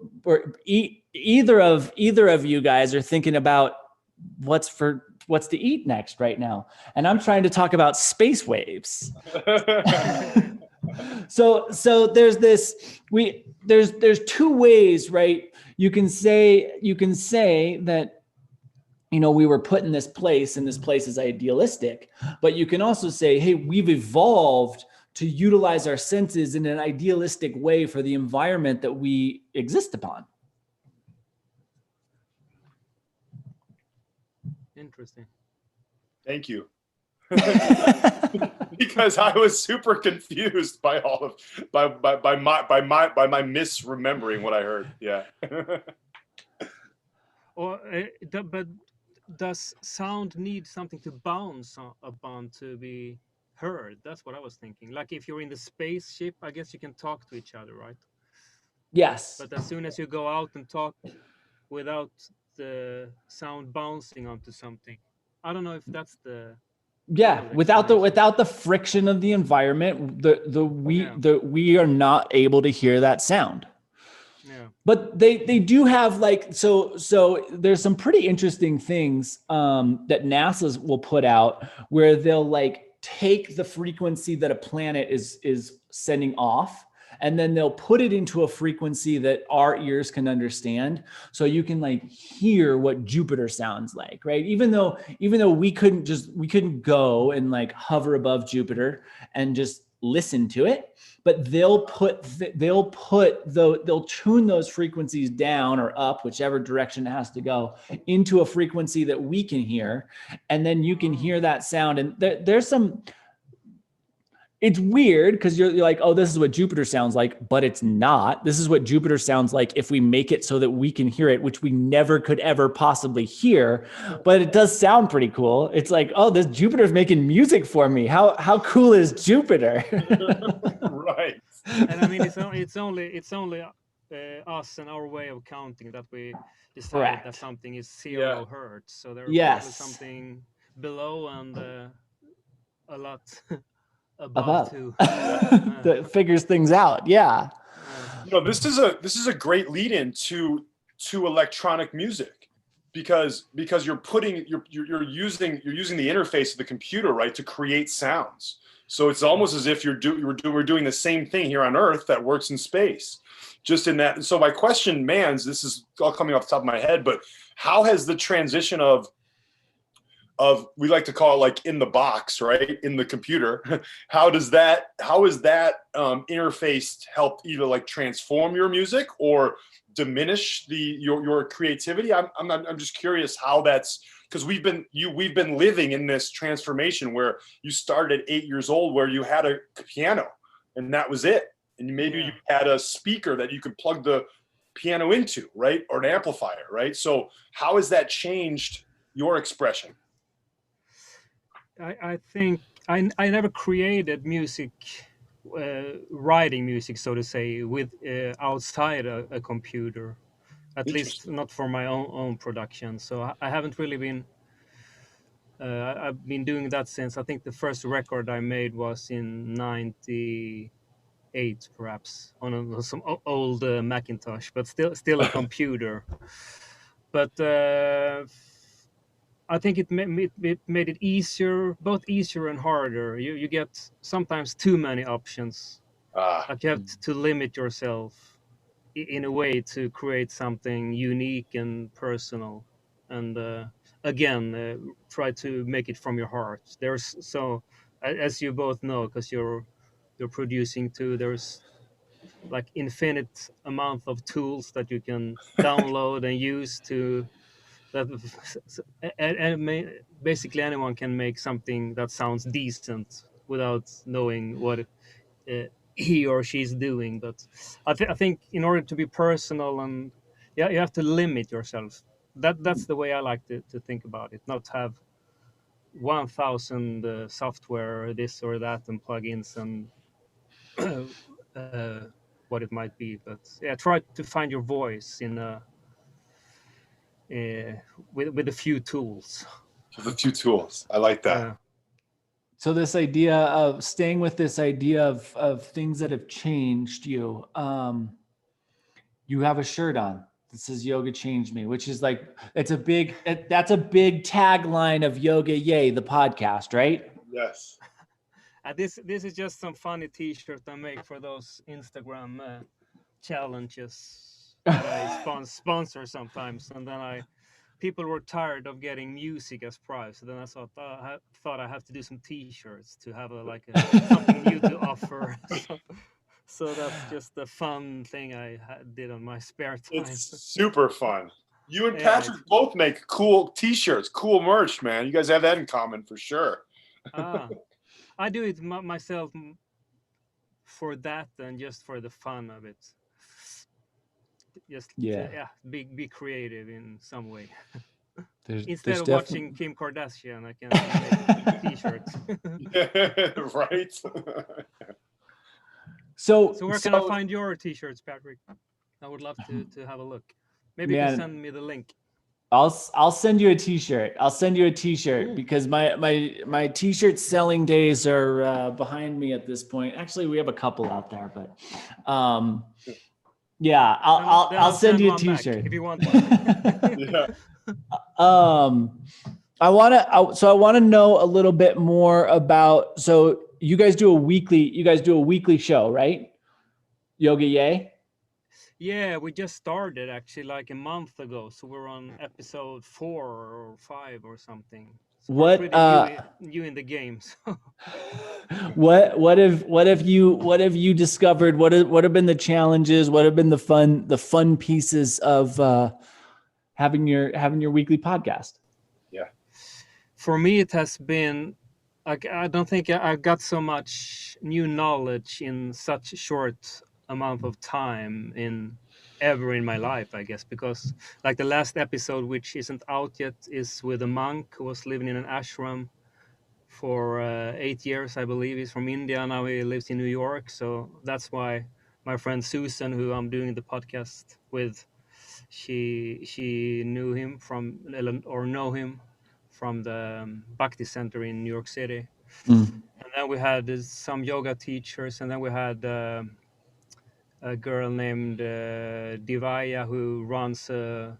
either of you guys are thinking about what's to eat next right now, and I'm trying to talk about space waves. So there's there's two ways, right? You can say that, you know, we were put in this place, and this place is idealistic. But you can also say, hey, we've evolved to utilize our senses in an idealistic way for the environment that we exist upon. Interesting. Thank you. Because I was super confused by my misremembering what I heard. Yeah. But does sound need something to bounce upon to be heard? That's what I was thinking. Like if you're in the spaceship, I guess you can talk to each other, right? Yes. But as soon as you go out and talk without the sound bouncing onto something, I don't know if that's the without the friction of the environment, we are not able to hear that sound. Yeah. But they do have like, so there's some pretty interesting things that NASA will put out, where they'll like take the frequency that a planet is sending off, and then they'll put it into a frequency that our ears can understand. So you can like hear what Jupiter sounds like, right? Even though we couldn't go and like hover above Jupiter and just listen to it, but they'll tune those frequencies down or up, whichever direction it has to go, into a frequency that we can hear, and then you can hear that sound. And there's some, it's weird because you're like, oh, this is what Jupiter sounds like, but it's not. This is what Jupiter sounds like if we make it so that we can hear it, which we never could ever possibly hear. But it does sound pretty cool. It's like, oh, this Jupiter's making music for me. How cool is Jupiter? Right. And I mean, it's only us and our way of counting that we decide Correct. that something is 0 hertz. So there's probably Yes. something below and a lot above too. That figures things out. Yeah. You know, this is a great lead in to electronic music, because you're using the interface of the computer, right, to create sounds. So it's almost as if we're doing the same thing here on Earth that works in space, just in that. And so my question, Mans, this is all coming off the top of my head, but how has the transition of we like to call it like in the box, right, in the computer, how is that interface helped either like transform your music or diminish your creativity? I'm just curious how that's, because we've been living in this transformation where you started at 8 years old, where you had a piano and that was it, and maybe you had a speaker that you could plug the piano into, right, or an amplifier, right? So how has that changed your expression? I think I never created music, writing music, so to say, with outside a computer, at least not for my own production. So I haven't really been. I've been doing that since, I think the first record I made was in '98, perhaps, on some old Macintosh, but still a computer. But I think it made it easier, both easier and harder. You get sometimes too many options. Like you have to limit yourself in a way to create something unique and personal. And again, try to make it from your heart. There's as you both know, because you're producing too, there's like infinite amount of tools that you can download and use to that, and basically anyone can make something that sounds decent without knowing what he or she's doing. But I think in order to be personal, and you have to limit yourself. That's the way I like to think about it. Not have 1,000 software, this or that, and plugins and what it might be. But yeah, try to find your voice in with a few tools. With a few tools, I like that. So this idea of staying with this idea of things that have changed you. You have a shirt on that says "Yoga changed me," which is like that's a big tagline of Yoga Yay, the podcast, right? Yes. This is just some funny T-shirt I make for those Instagram challenges that I sponsor sometimes, and then people were tired of getting music as prize. So then I thought I have to do some T-shirts to have something new to offer. So that's just a fun thing I did on my spare time. It's super fun. You and Patrick both make cool T-shirts, cool merch, man. You guys have that in common for sure. I do it myself for that and just for the fun of it. Just be creative in some way. Instead of watching Kim Kardashian, I can make T-shirts. Right. So where can I find your T-shirts, Patrick? I would love to have a look. Maybe you can send me the link. I'll send you a T-shirt. Because my T-shirt selling days are behind me at this point. Actually, we have a couple out there, but yeah, I'll send you a T-shirt if you want one. Yeah. I want to know a little bit more about. So you guys do a weekly show, right? Yoga Yay. Yeah, we just started actually like a month ago, so we're on episode 4 or 5 or something. So what new in the game? So. What have you discovered? What have been the challenges? What have been the fun pieces of having your weekly podcast? Yeah, for me it has been I don't think I got so much new knowledge in such a short amount of time in ever in my life, I guess, because like the last episode, which isn't out yet, is with a monk who was living in an ashram for 8 years, I believe. He's from India. Now he lives in New York. So that's why my friend Susan, who I'm doing the podcast with, she knew him from, or know him from the Bhakti Center in New York City. Mm. And then we had some yoga teachers, and then we had a girl named Divaya who runs a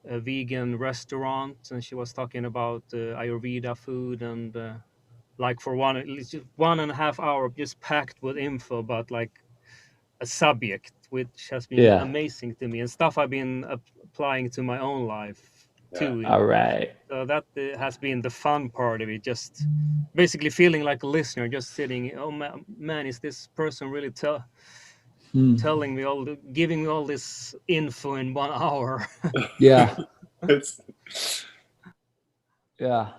vegan restaurant, and she was talking about Ayurveda food and like for one, at least 1.5 hours, just packed with info about like a subject, which has been Yeah. amazing to me and stuff I've been applying to my own life Yeah. too. All right. So that has been the fun part of it. Just basically feeling like a listener, just sitting. Oh man, is this person really telling me giving me all this info in 1 hour? Yeah. It's Yeah.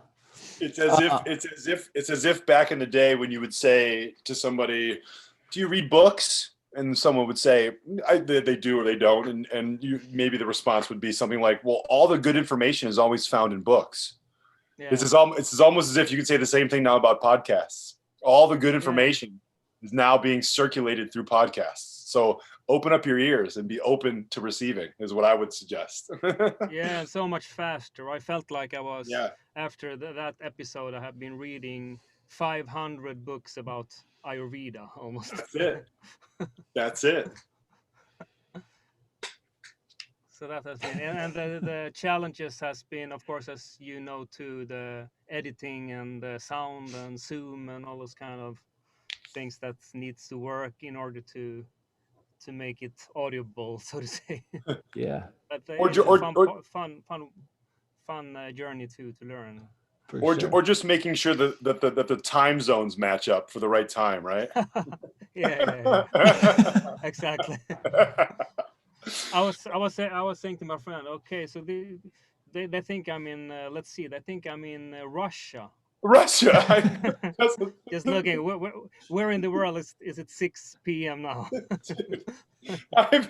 it's as if back in the day when you would say to somebody, "Do you read books?" And someone would say, they do or they don't, and maybe the response would be something like, "Well, all the good information is always found in books." Yeah. It's almost as if you could say the same thing now about podcasts. All the good information is now being circulated through podcasts. So open up your ears and be open to receiving is what I would suggest. Yeah, so much faster. I felt like I was, Yeah. after that episode, I have been reading 500 books about Ayurveda almost. That's it. That's it. So that has been, and the challenges has been, of course, as you know, too, the editing and the sound and Zoom and all those kind of things that needs to work in order to make it audible, so to say. Yeah. But Or it's a or fun journey to learn. For or, sure. or just making sure that the time zones match up for the right time, right? Yeah. Exactly. I was saying to my friend, okay, so they think I'm in. Let's see, they think I'm in Russia. Russia. Just looking, where in the world is it 6 p.m. now? I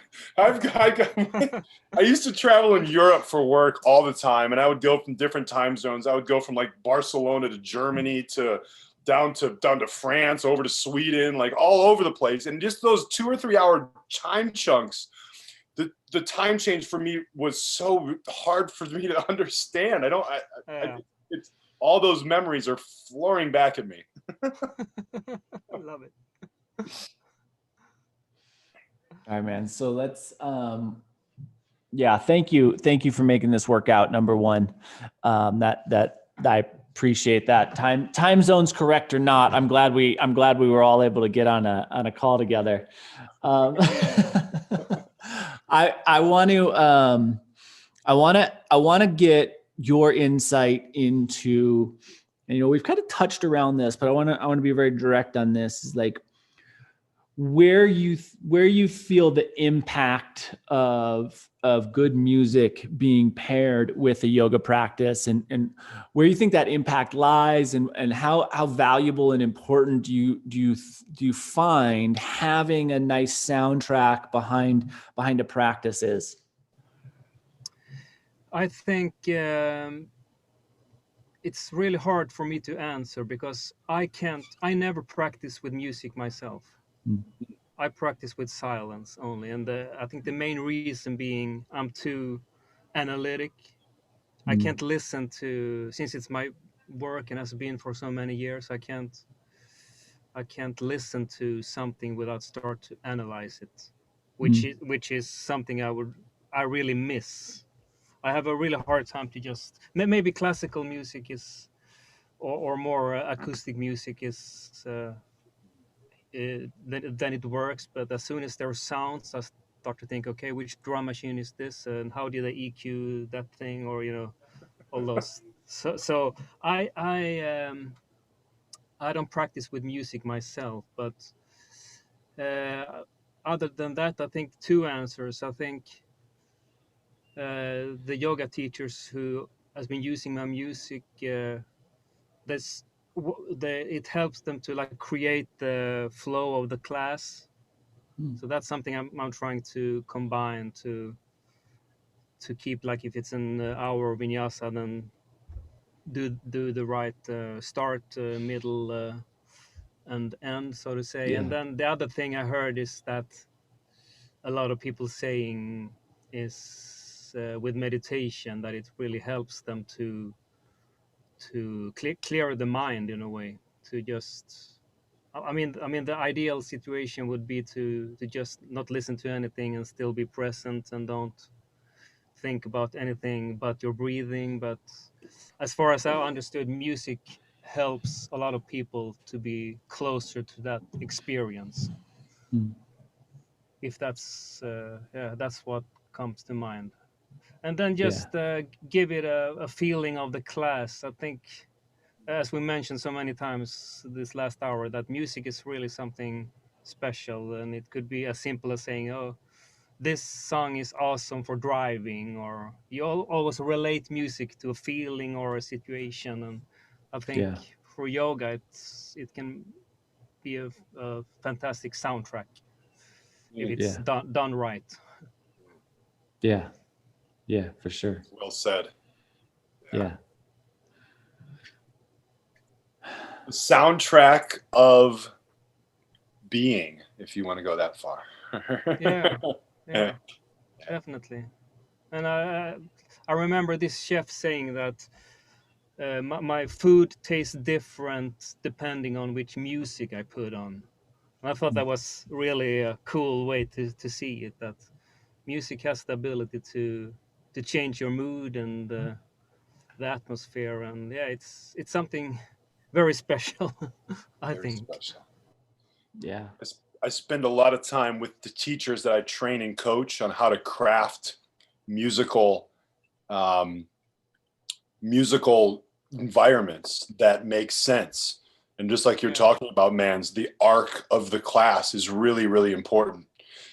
used to travel in Europe for work all the time, and I would go from different time zones. I would go from like Barcelona to Germany to down to France, over to Sweden, like all over the place. And just those 2 or 3 hour time chunks, the time change for me was so hard for me to understand. It's all those memories are flowing back at me. I love it. All right, man. So let's, yeah, thank you for making this work out. Number one, that I appreciate that. Time zones correct or not, I'm glad we were all able to get on a call together. I want to get your insight into, we've kind of touched around this, but I want to be very direct on this. Is like where you feel the impact of good music being paired with a yoga practice, and where you think that impact lies, and how valuable and important do you find having a nice soundtrack behind a practice is? I think it's really hard for me to answer because I never practice with music myself. I practice with silence only, and I think the main reason being I'm too analytic. I can't listen to, since it's my work and has been for so many years, I can't listen to something without start to analyze it, which is something I really miss. I have a really hard time to just, maybe classical music is, or more acoustic music is, then it works. But as soon as there are sounds, I start to think, okay, which drum machine is this, and how did I EQ that thing, or all those. So I don't practice with music myself, but other than that, I think two answers. I think the yoga teachers who has been using my music, that's it helps them to like create the flow of the class. So that's something I'm trying to combine to keep, like, if it's an hour vinyasa, then do the right start, middle, and end, so to say. And then the other thing I heard is that a lot of people saying is with meditation that it really helps them to clear the mind in a way, to just, I mean, the ideal situation would be to just not listen to anything and still be present and don't think about anything but your breathing. But as far as I understood, music helps a lot of people to be closer to that experience. If that's that's what comes to mind. And then just give it a feeling of the class. I think, as we mentioned so many times this last hour, that music is really something special, and it could be as simple as saying, "Oh, this song is awesome for driving," or you always relate music to a feeling or a situation. And I think for yoga, it can be a fantastic soundtrack if it's done right. Yeah, for sure. Well said. Yeah. The soundtrack of being, if you want to go that far. yeah, definitely. And I remember this chef saying that my food tastes different depending on which music I put on. And I thought that was really a cool way to see it, that music has the ability to change your mood and the atmosphere. And yeah, it's something very special. I Very think. special. Yeah. I spend a lot of time with the teachers that I train and coach on how to craft musical environments that make sense. And just like you're talking about, Mans, the arc of the class is really, really important.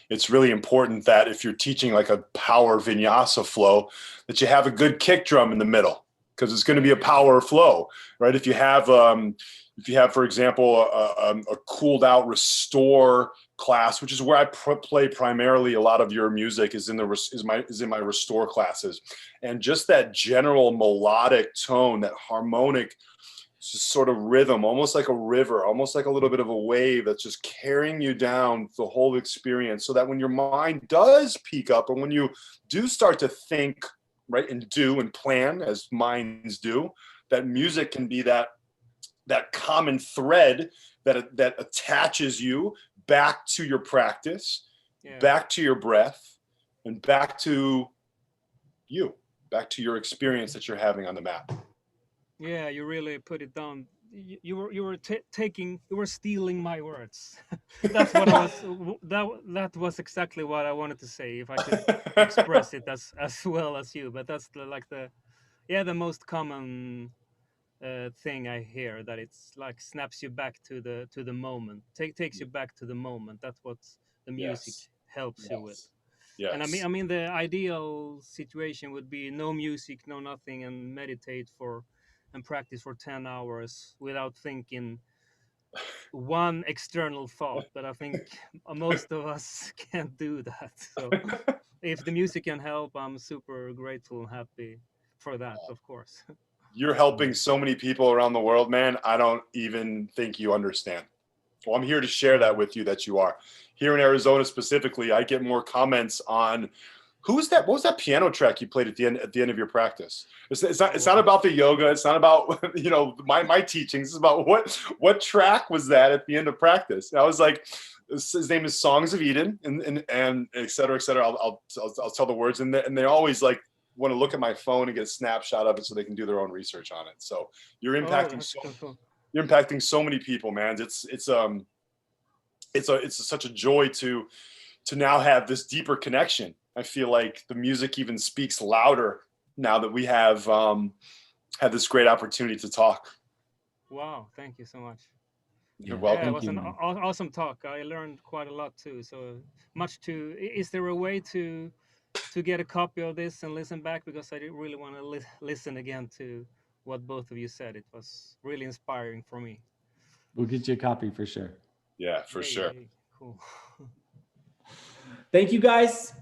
It's really important that if you're teaching like a power vinyasa flow, that you have a good kick drum in the middle, because it's going to be a power flow, right? If you have, for example, a cooled out restore class, which is where I play primarily a lot of your music, is in my restore classes, and just that general melodic tone, that harmonic sort of rhythm, almost like a river, almost like a little bit of a wave that's just carrying you down the whole experience, so that when your mind does peak up, and when you do start to think, right, and do and plan as minds do, that music can be that common thread that attaches you back to your practice, back to your breath, and back to your experience that you're having on the mat. Yeah, you really put it down. You were stealing my words. That's what I was. That was exactly what I wanted to say, if I could express it as well as you. But that's the most common thing I hear, that it's like snaps you back to the moment, takes you back to the moment. That's what the music helps you with. Yes. And I mean, the ideal situation would be no music, no nothing, and meditate and practice for 10 hours without thinking one external thought. But I think most of us can't do that. So if the music can help, I'm super grateful and happy for that, of course. You're helping so many people around the world, man. I don't even think you understand. Well, I'm here to share that with you, that you are. Here in Arizona specifically, I get more comments on, who's that? What was that piano track you played at the end of your practice? It's not about the yoga. It's not about my teachings. It's about what track was that at the end of practice. And I was like, his name is Songs of Eden, and et cetera, et cetera. I'll tell the words, and they always like want to look at my phone and get a snapshot of it so they can do their own research on it. So you're impacting you're impacting so many people, man. It's such a joy to now have this deeper connection. I feel like the music even speaks louder now that we have had this great opportunity to talk. Wow, thank you so much. You're welcome. Yeah, it was an awesome talk. I learned quite a lot too. So much is there a way to get a copy of this and listen back? Because I really want to listen again to what both of you said. It was really inspiring for me. We'll get you a copy for sure. Yeah, for sure. Yay. Cool. Thank you guys.